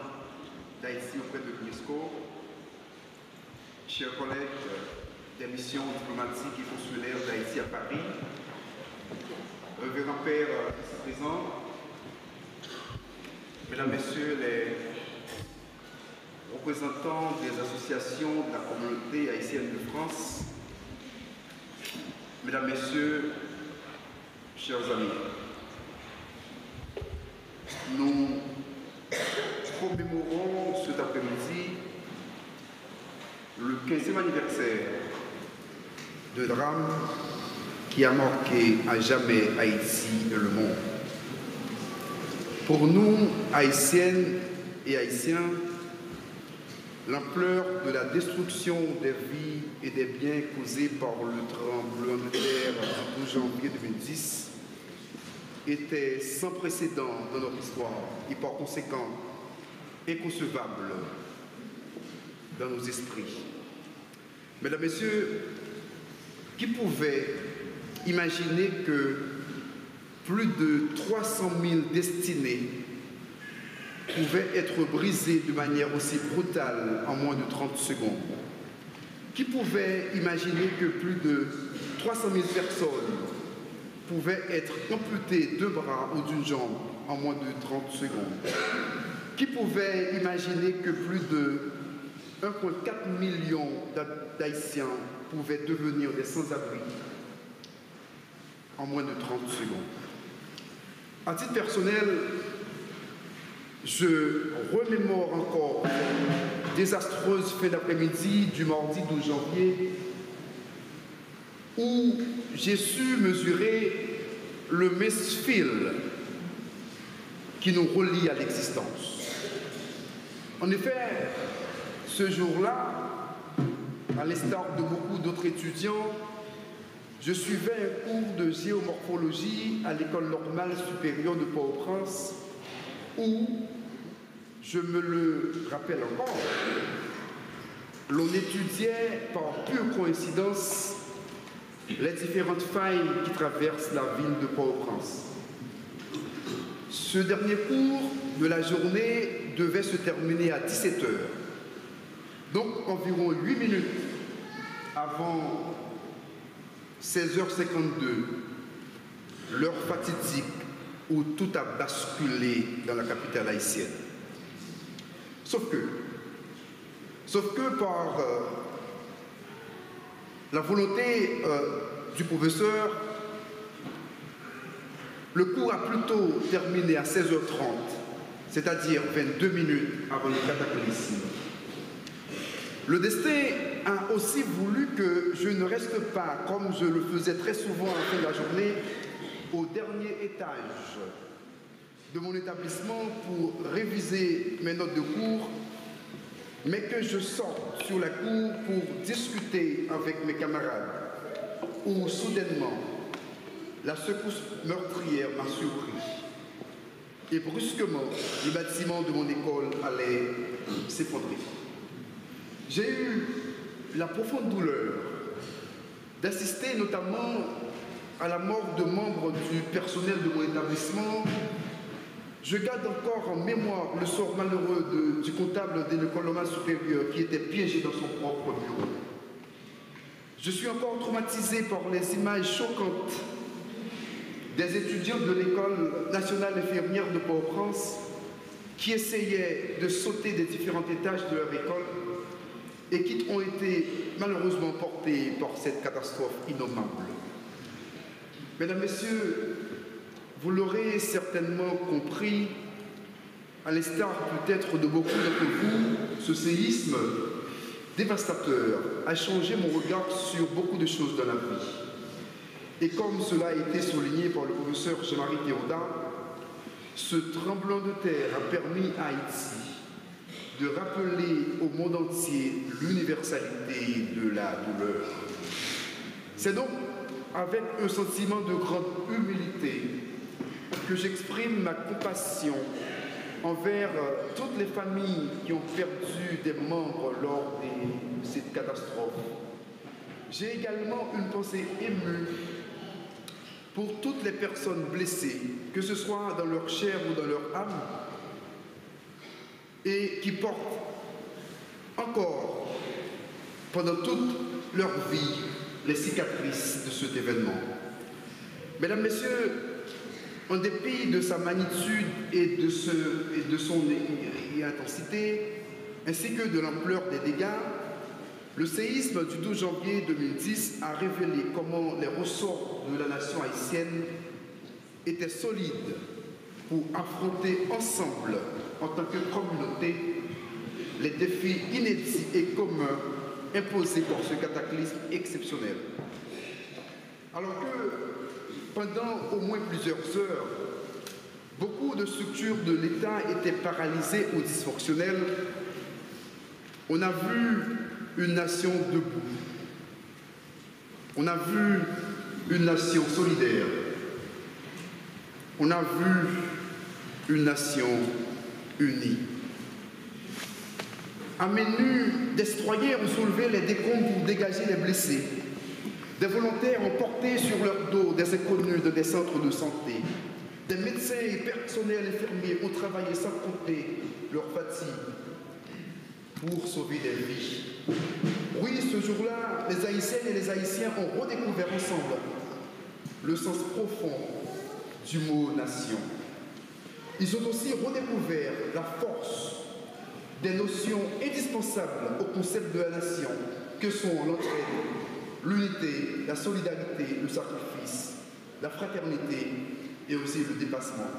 d'Haïti auprès de l'UNESCO, chers collègues des missions diplomatiques et consulaires d'Haïti à Paris, révérend Père présent, Mesdames, Messieurs les représentants des associations de la communauté haïtienne de France, Mesdames, Messieurs, chers amis, nous commémorons cet après-midi le 15e anniversaire de drame qui a marqué à jamais Haïti et le monde. Pour nous, Haïtiennes et Haïtiens, l'ampleur de la destruction des vies et des biens causés par le tremblement de terre du 12 janvier 2010 était sans précédent dans notre histoire et par conséquent inconcevable dans nos esprits. Mesdames, Messieurs, qui pouvait imaginer que plus de 300 000 destinées pouvaient être brisées de manière aussi brutale en moins de 30 secondes? Qui pouvait imaginer que plus de 300 000 personnes pouvaient être amputées d'un bras ou d'une jambe en moins de 30 secondes? Qui pouvait imaginer que plus de 1,4 million d'Haïtiens pouvaient devenir des sans-abri en moins de 30 secondes? À titre personnel, je remémore encore désastreuse fin d'après-midi du mardi 12 janvier où j'ai su mesurer le mince fil qui nous relie à l'existence. En effet, ce jour-là, à l'instar de beaucoup d'autres étudiants, je suivais un cours de géomorphologie à l'école normale supérieure de Port-au-Prince où, je me le rappelle encore, l'on étudiait par pure coïncidence les différentes failles qui traversent la ville de Port-au-Prince. Ce dernier cours de la journée devait se terminer à 17 h, donc environ 8 minutes avant 16h52, l'heure fatidique où tout a basculé dans la capitale haïtienne. Sauf que par la volonté du professeur, le cours a plutôt terminé à 16h30, c'est-à-dire 22 minutes avant le cataclysme. Le destin a aussi voulu que je ne reste pas, comme je le faisais très souvent à la fin de la journée, au dernier étage de mon établissement pour réviser mes notes de cours, mais que je sorte sur la cour pour discuter avec mes camarades, où soudainement, la secousse meurtrière m'a surpris. Et brusquement, le bâtiment de mon école allait s'effondrer. J'ai eu la profonde douleur d'assister notamment à la mort de membres du personnel de mon établissement. Je garde encore en mémoire le sort malheureux du comptable de l'école normale supérieure qui était piégé dans son propre bureau. Je suis encore traumatisé par les images choquantes des étudiants de l'école nationale infirmière de Port-au-Prince qui essayaient de sauter des différents étages de leur école et qui ont été malheureusement portés par cette catastrophe innommable. Mesdames, Messieurs, vous l'aurez certainement compris, à l'instar peut-être de beaucoup d'entre vous, ce séisme dévastateur a changé mon regard sur beaucoup de choses dans la vie. Et comme cela a été souligné par le professeur Jean-Marie Théodat, ce tremblement de terre a permis à Haïti de rappeler au monde entier l'universalité de la douleur. C'est donc avec un sentiment de grande humilité que j'exprime ma compassion envers toutes les familles qui ont perdu des membres lors de cette catastrophe. J'ai également une pensée émue pour toutes les personnes blessées, que ce soit dans leur chair ou dans leur âme, et qui portent encore, pendant toute leur vie, les cicatrices de cet événement. Mesdames, Messieurs, en dépit de sa magnitude et de son intensité, ainsi que de l'ampleur des dégâts, le séisme du 12 janvier 2010 a révélé comment les ressorts de la nation haïtienne étaient solides pour affronter ensemble, en tant que communauté, les défis inédits et communs imposés par ce cataclysme exceptionnel. Alors que, pendant au moins plusieurs heures, beaucoup de structures de l'État étaient paralysées ou dysfonctionnelles, on a vu une nation debout. On a vu une nation solidaire. On a vu une nation unie. À main nue, destroyers ont soulevé les décombres pour dégager les blessés. Des volontaires ont porté sur leur dos des inconnus de des centres de santé. Des médecins et personnels infirmiers ont travaillé sans compter leur fatigue pour sauver des vies. Oui, ce jour-là, les Haïtiennes et les Haïtiens ont redécouvert ensemble le sens profond du mot nation. Ils ont aussi redécouvert la force des notions indispensables au concept de la nation, que sont l'entraide, l'unité, la solidarité, le sacrifice, la fraternité et aussi le dépassement.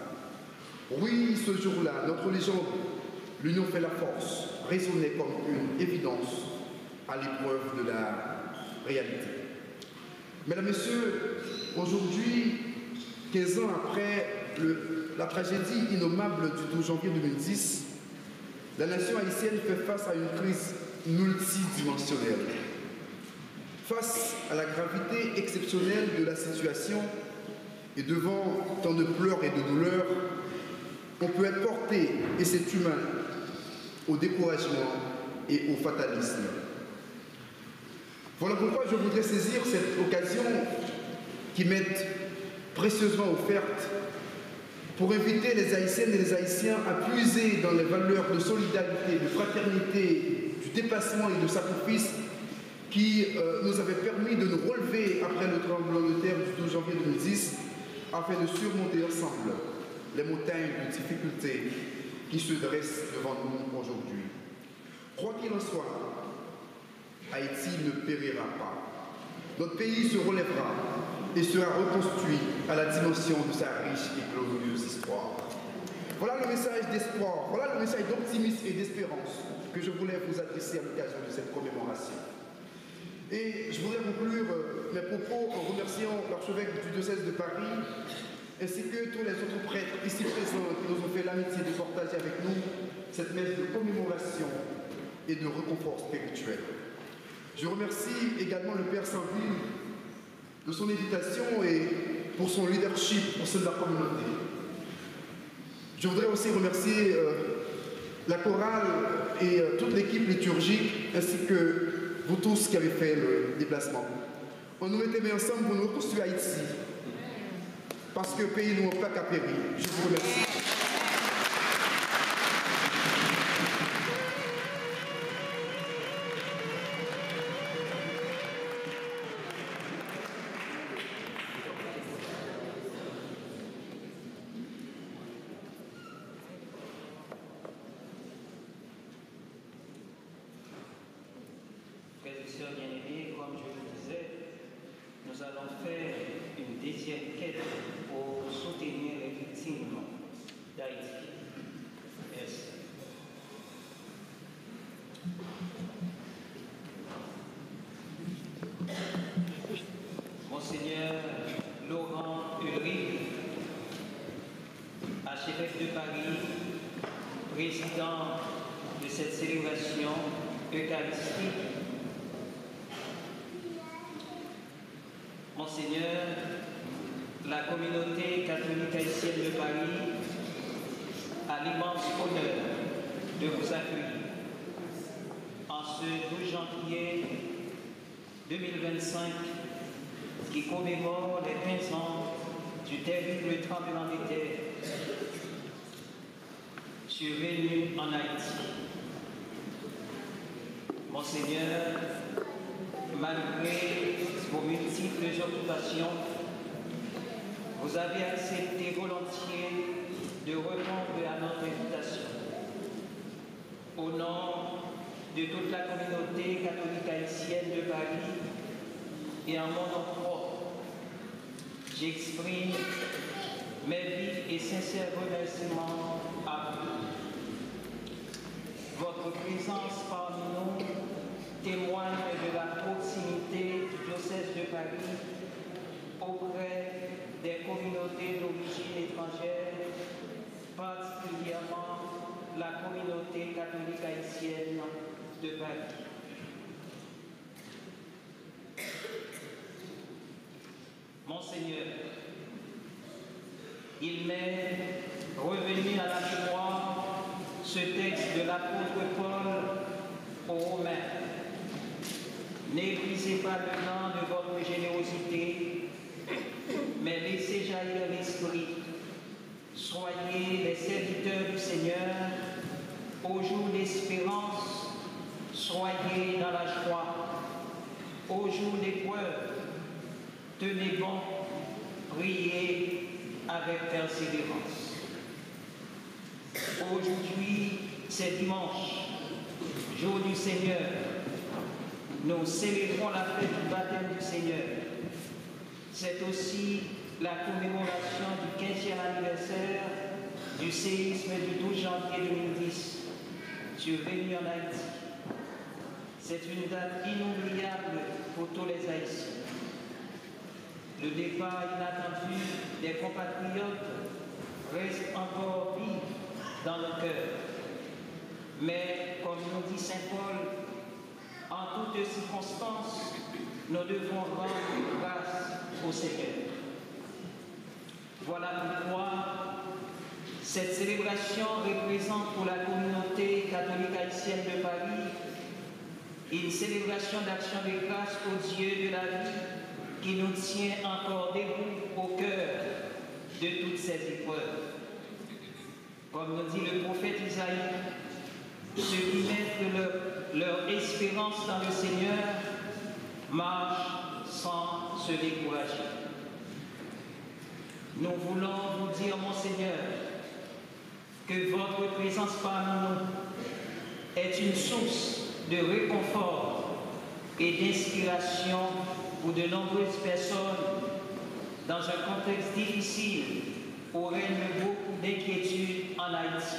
Oui, ce jour-là, notre légende, l'union fait la force, résonnait comme une évidence à l'épreuve de la réalité. Mesdames, Messieurs, aujourd'hui, 15 ans après la tragédie innommable du 12 janvier 2010, la nation haïtienne fait face à une crise multidimensionnelle. Face à la gravité exceptionnelle de la situation et devant tant de pleurs et de douleurs, on peut être porté, et c'est humain, au découragement et au fatalisme. Voilà pourquoi je voudrais saisir cette occasion qui m'est précieusement offerte pour inviter les Haïtiennes et les Haïtiens à puiser dans les valeurs de solidarité, de fraternité, du dépassement et de sacrifice qui nous avaient permis de nous relever après le tremblement de terre du 12 janvier 2010 afin de surmonter ensemble les montagnes de difficultés qui se dressent devant nous aujourd'hui. Quoi qu'il en soit, Haïti ne périra pas. Notre pays se relèvera et sera reconstruit à la dimension de sa riche et glorieuse histoire. Voilà le message d'espoir, voilà le message d'optimisme et d'espérance que je voulais vous adresser à l'occasion de cette commémoration. Et je voudrais conclure mes propos en remerciant l'archevêque du diocèse de Paris, ainsi que tous les autres prêtres ici présents qui nous ont fait l'amitié de partager avec nous cette messe de commémoration et de réconfort spirituel. Je remercie également le Père Saint-Ville de son invitation et pour son leadership au sein de la communauté. Je voudrais aussi remercier la chorale et toute l'équipe liturgique, ainsi que vous tous qui avez fait le déplacement. On nous mettait bien ensemble pour nous reconstruire Haïti, parce que le pays nous n'a pas qu'à périr. Je vous remercie. Bien-aimés, comme je le disais, nous allons faire une deuxième quête pour soutenir les victimes d'Haïti. Merci. Monseigneur Laurent Ulrich, archevêque de Paris, président de cette célébration eucharistique, Monseigneur, la communauté catholique haïtienne de Paris a l'immense honneur de vous accueillir en ce 12 janvier 2025 qui commémore les 15 ans du terrible tremblement de terre survenue en Haïti. Monseigneur, malgré vos multiples occupations, vous avez accepté volontiers de répondre à notre invitation. Au nom de toute la communauté catholique haïtienne de Paris et en mon nom propre, j'exprime mes vifs et sincères remerciements à vous. Votre présence parmi nous témoigne de la proximité du diocèse de Paris auprès des communautés d'origine étrangère, particulièrement la communauté catholique haïtienne de Paris. Monseigneur, il m'est revenu à la mémoire ce texte de l'apôtre Paul aux Romains. N'épuisez pas le temps de votre générosité, mais laissez jaillir l'esprit. Soyez les serviteurs du Seigneur au jour d'espérance, soyez dans la joie. Au jour d'épreuve, tenez bon, priez avec persévérance. Aujourd'hui, c'est dimanche, jour du Seigneur. Nous célébrons la fête du baptême du Seigneur. C'est aussi la commémoration du 15e anniversaire du séisme du 12 janvier 2010, survenu en Haïti. C'est une date inoubliable pour tous les Haïtiens. Le départ inattendu des compatriotes reste encore vif dans nos cœurs. Mais, comme nous dit saint Paul, en toutes circonstances, nous devons rendre grâce au Seigneur. Voilà pourquoi cette célébration représente pour la communauté catholique haïtienne de Paris une célébration d'action de grâce au Dieu de la vie qui nous tient encore debout au cœur de toutes ces épreuves. Comme nous dit le prophète Isaïe, ceux qui mettent leur espérance dans le Seigneur marchent sans se décourager. Nous voulons vous dire, mon Seigneur, que votre présence parmi nous est une source de réconfort et d'inspiration pour de nombreuses personnes dans un contexte difficile où règne beaucoup d'inquiétudes en Haïti.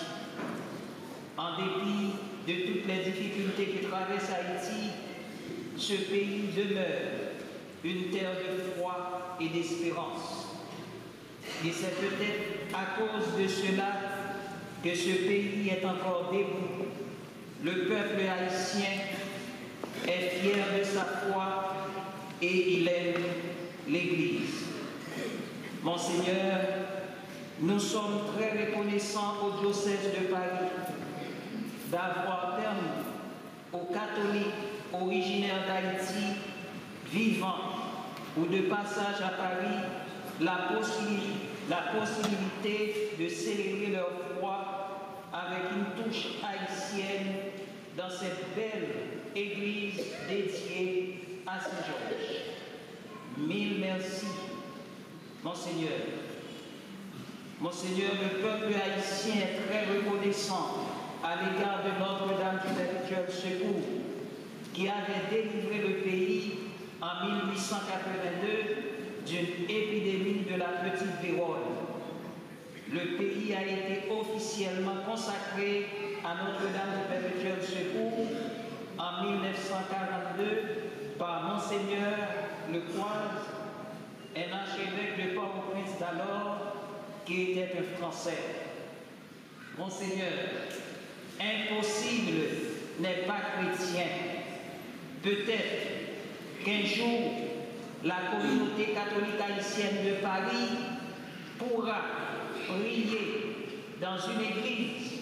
En dépit de toutes les difficultés que traverse Haïti, ce pays demeure une terre de foi et d'espérance. Et c'est peut-être à cause de cela que ce pays est encore debout. Le peuple haïtien est fier de sa foi et il aime l'Église. Monseigneur, nous sommes très reconnaissants au diocèse de Paris d'avoir permis aux catholiques originaires d'Haïti, vivant ou de passage à Paris, la possibilité de célébrer leur foi avec une touche haïtienne dans cette belle église dédiée à Saint-Georges. Mille merci, Monseigneur. Monseigneur, le peuple haïtien est très reconnaissant à l'égard de Notre-Dame du Perpétuel Secours, qui avait délivré le pays en 1882 d'une épidémie de la petite vérole. Le pays a été officiellement consacré à Notre-Dame du Perpétuel Secours en 1942 par Monseigneur Lecoise, un archevêque de Port-au-Prince d'alors, qui était un Français. Monseigneur, impossible n'est pas chrétien. Peut-être qu'un jour, la communauté catholique haïtienne de Paris pourra prier dans une église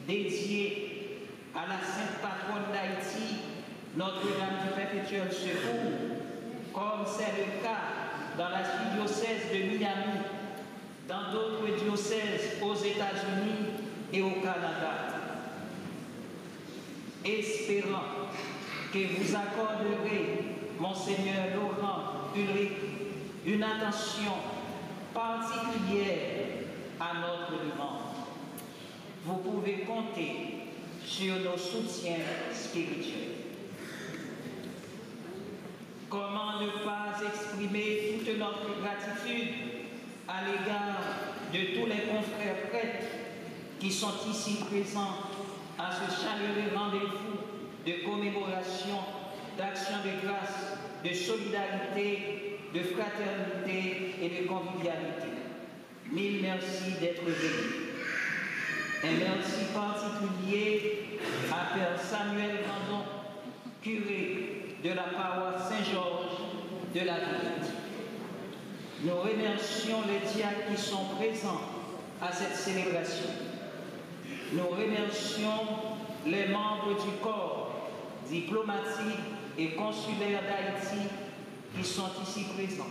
dédiée à la sainte patronne d'Haïti, Notre-Dame du Perpétuel Secours, comme c'est le cas dans l'archidiocèse de Miami, dans d'autres diocèses aux États-Unis et au Canada, espérant que vous accorderez, Monseigneur Laurent Ulrich, une attention particulière à notre demande. Vous pouvez compter sur nos soutiens spirituels. Comment ne pas exprimer toute notre gratitude à l'égard de tous les confrères prêtres qui sont ici présents à ce chaleureux rendez-vous de commémoration, d'action de grâce, de solidarité, de fraternité et de convivialité. Mille merci d'être venus. Un merci particulier à Père Samuel Grandon, curé de la paroisse Saint-Georges de la Villette. Nous remercions les diacres qui sont présents à cette célébration. Nous remercions les membres du corps diplomatique et consulaire d'Haïti qui sont ici présents.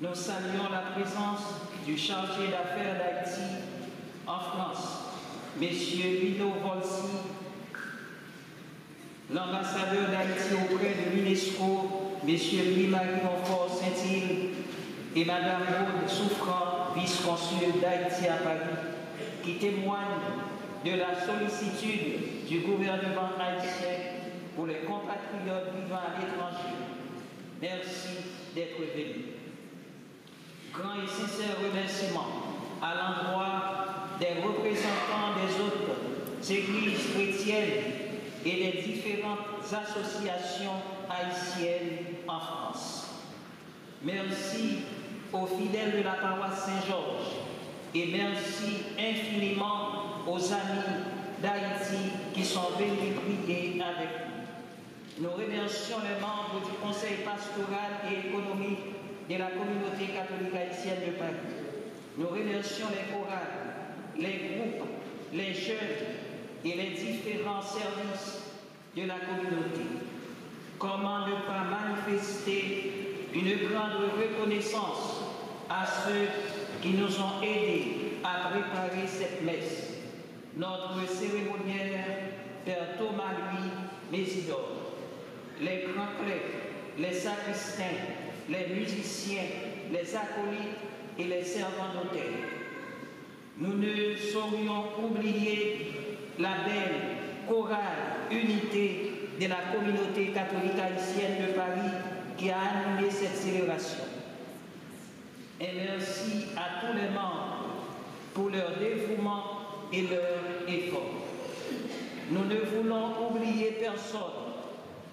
Nous saluons la présence du chargé d'affaires d'Haïti en France, M. Lino Volsi, l'ambassadeur d'Haïti auprès de l'UNESCO, M. Louis-Marie Monfort Saint-Île et Mme Maud Souffrant, vice-consul d'Haïti à Paris, qui témoignent de la sollicitude du gouvernement haïtien pour les compatriotes vivant à l'étranger. Merci d'être venus. Grand et sincère remerciement à l'endroit des représentants des autres églises chrétiennes et des différentes associations haïtiennes en France. Merci aux fidèles de la paroisse Saint-Georges et merci infiniment aux amis d'Haïti qui sont venus prier avec nous. Nous remercions les membres du Conseil pastoral et économique de la communauté catholique haïtienne de Paris. Nous remercions les chorales, les groupes, les jeunes et les différents services de la communauté. Comment ne pas manifester une grande reconnaissance à ceux qui nous ont aidés à préparer cette messe. Notre cérémoniaire, Père Thomas Louis Mésidor, les grands prêtres, les sacristains, les musiciens, les acolytes et les servants d'hôtel. Nous ne saurions oublier la belle chorale unité de la communauté catholique haïtienne de Paris qui a animé cette célébration. Et merci à tous les membres pour leur dévouement et leur effort. Nous ne voulons oublier personne.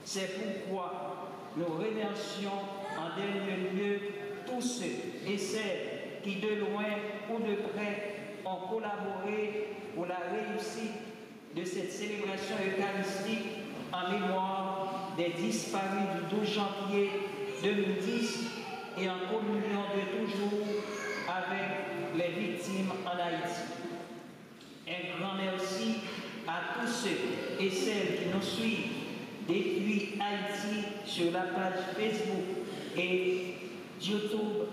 C'est pourquoi nous remercions en dernier lieu tous ceux et celles qui de loin ou de près ont collaboré pour la réussite de cette célébration eucharistique en mémoire des disparus du 12 janvier 2010 et en communion de toujours avec les victimes en Haïti. Un grand merci à tous ceux et celles qui nous suivent depuis Haïti sur la page Facebook et YouTube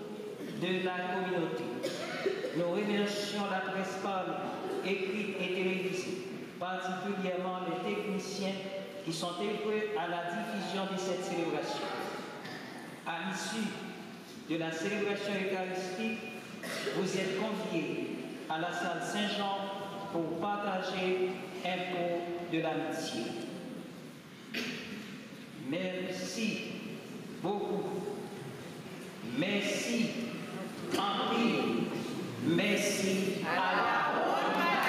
de la communauté. Nous remercions la presse pâle, écrite et télévisée, particulièrement les techniciens qui sont œuvrés à la diffusion de cette célébration. À l'issue de la célébration eucharistique, vous êtes conviés à la salle Saint-Jean pour partager un pot de l'amitié. Merci beaucoup. Merci en pile. Merci à la bonne mère.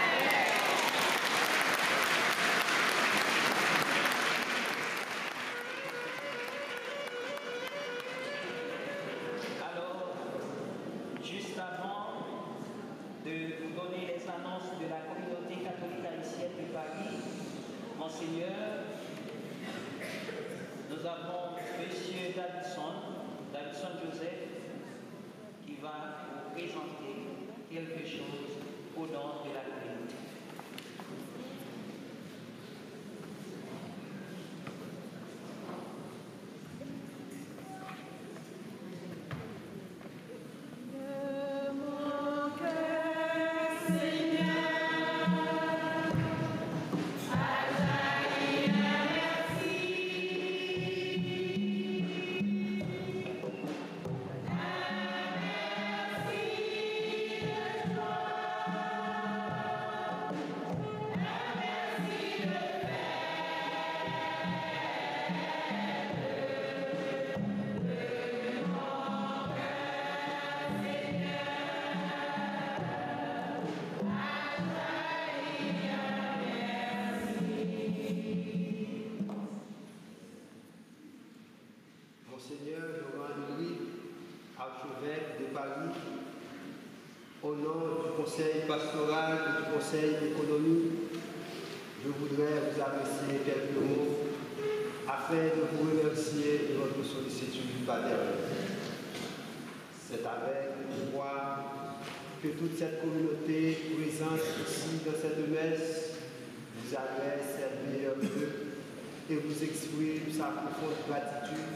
Alors, juste avant de vous donner les annonces de la communauté catholique haïtienne de Paris, Monseigneur, nous avons M. Davidson Joseph, qui va vous présenter quelque chose au nom de la communauté. De mon cœur, Seigneur, du conseil pastoral et du conseil d'économie, je voudrais vous adresser quelques mots afin de vous remercier de votre sollicitude paternelle. C'est avec joie que toute cette communauté présente ici dans cette messe vous adresse cette meilleure vœux et vous exprime sa profonde gratitude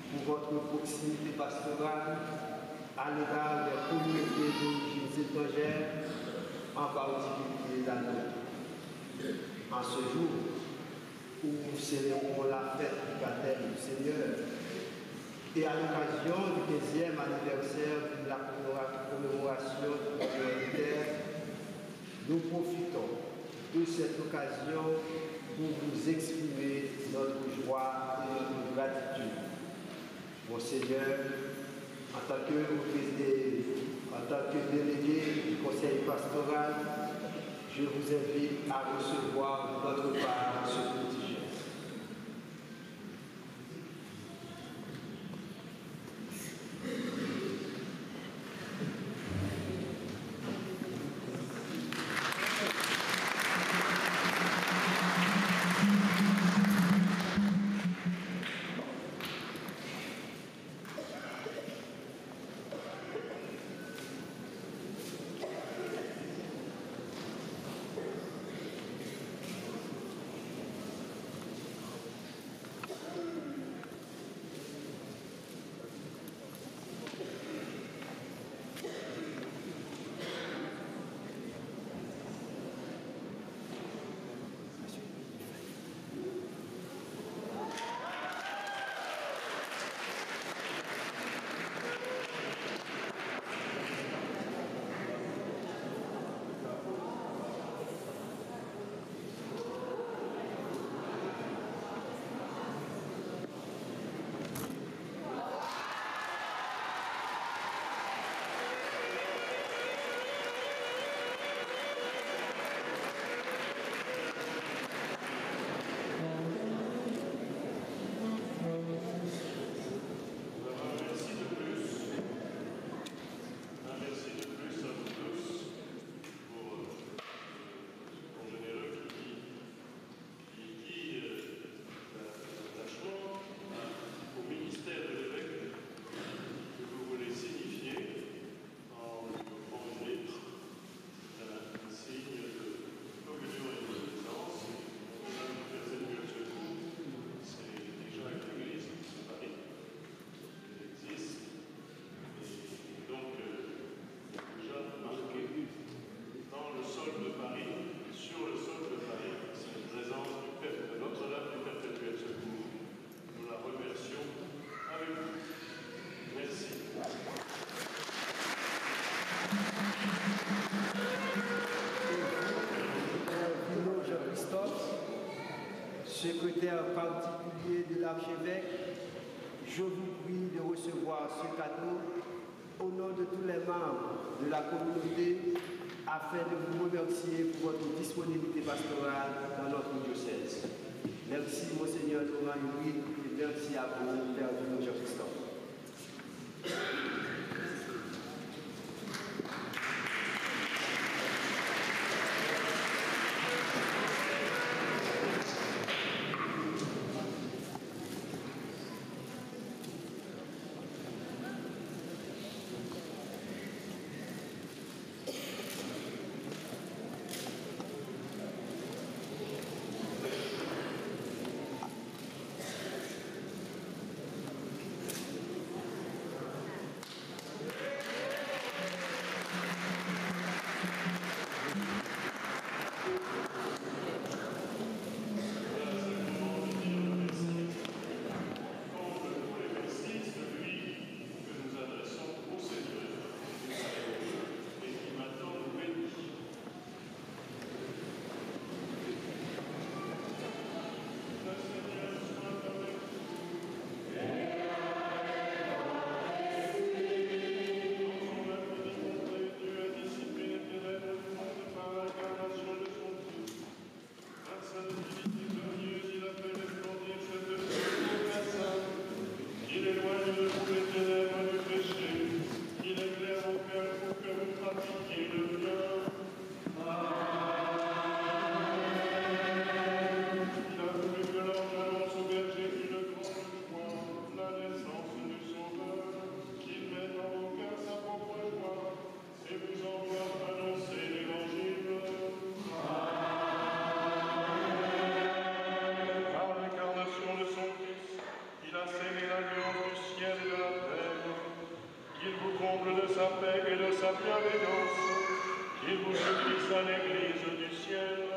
pour votre proximité pastorale à l'égard des communautés d'origine étrangère, en particulier la nôtre. En ce jour où nous célébrons la fête du baptême du Seigneur et à l'occasion du 15e anniversaire de la commémoration de l'humanitaire, nous profitons de cette occasion pour vous exprimer notre joie et notre gratitude. Monseigneur, en tant que délégué du conseil pastoral, je vous invite à recevoir de notre part ce petit geste. Secrétaire particulier de l'archevêque, je vous prie de recevoir ce cadeau au nom de tous les membres de la communauté afin de vous remercier pour votre disponibilité pastorale dans notre diocèse. Merci, Monseigneur Laurent Louis, et merci à vous, Père de Jean-Christophe. Et vous, Église à l'Église du ciel,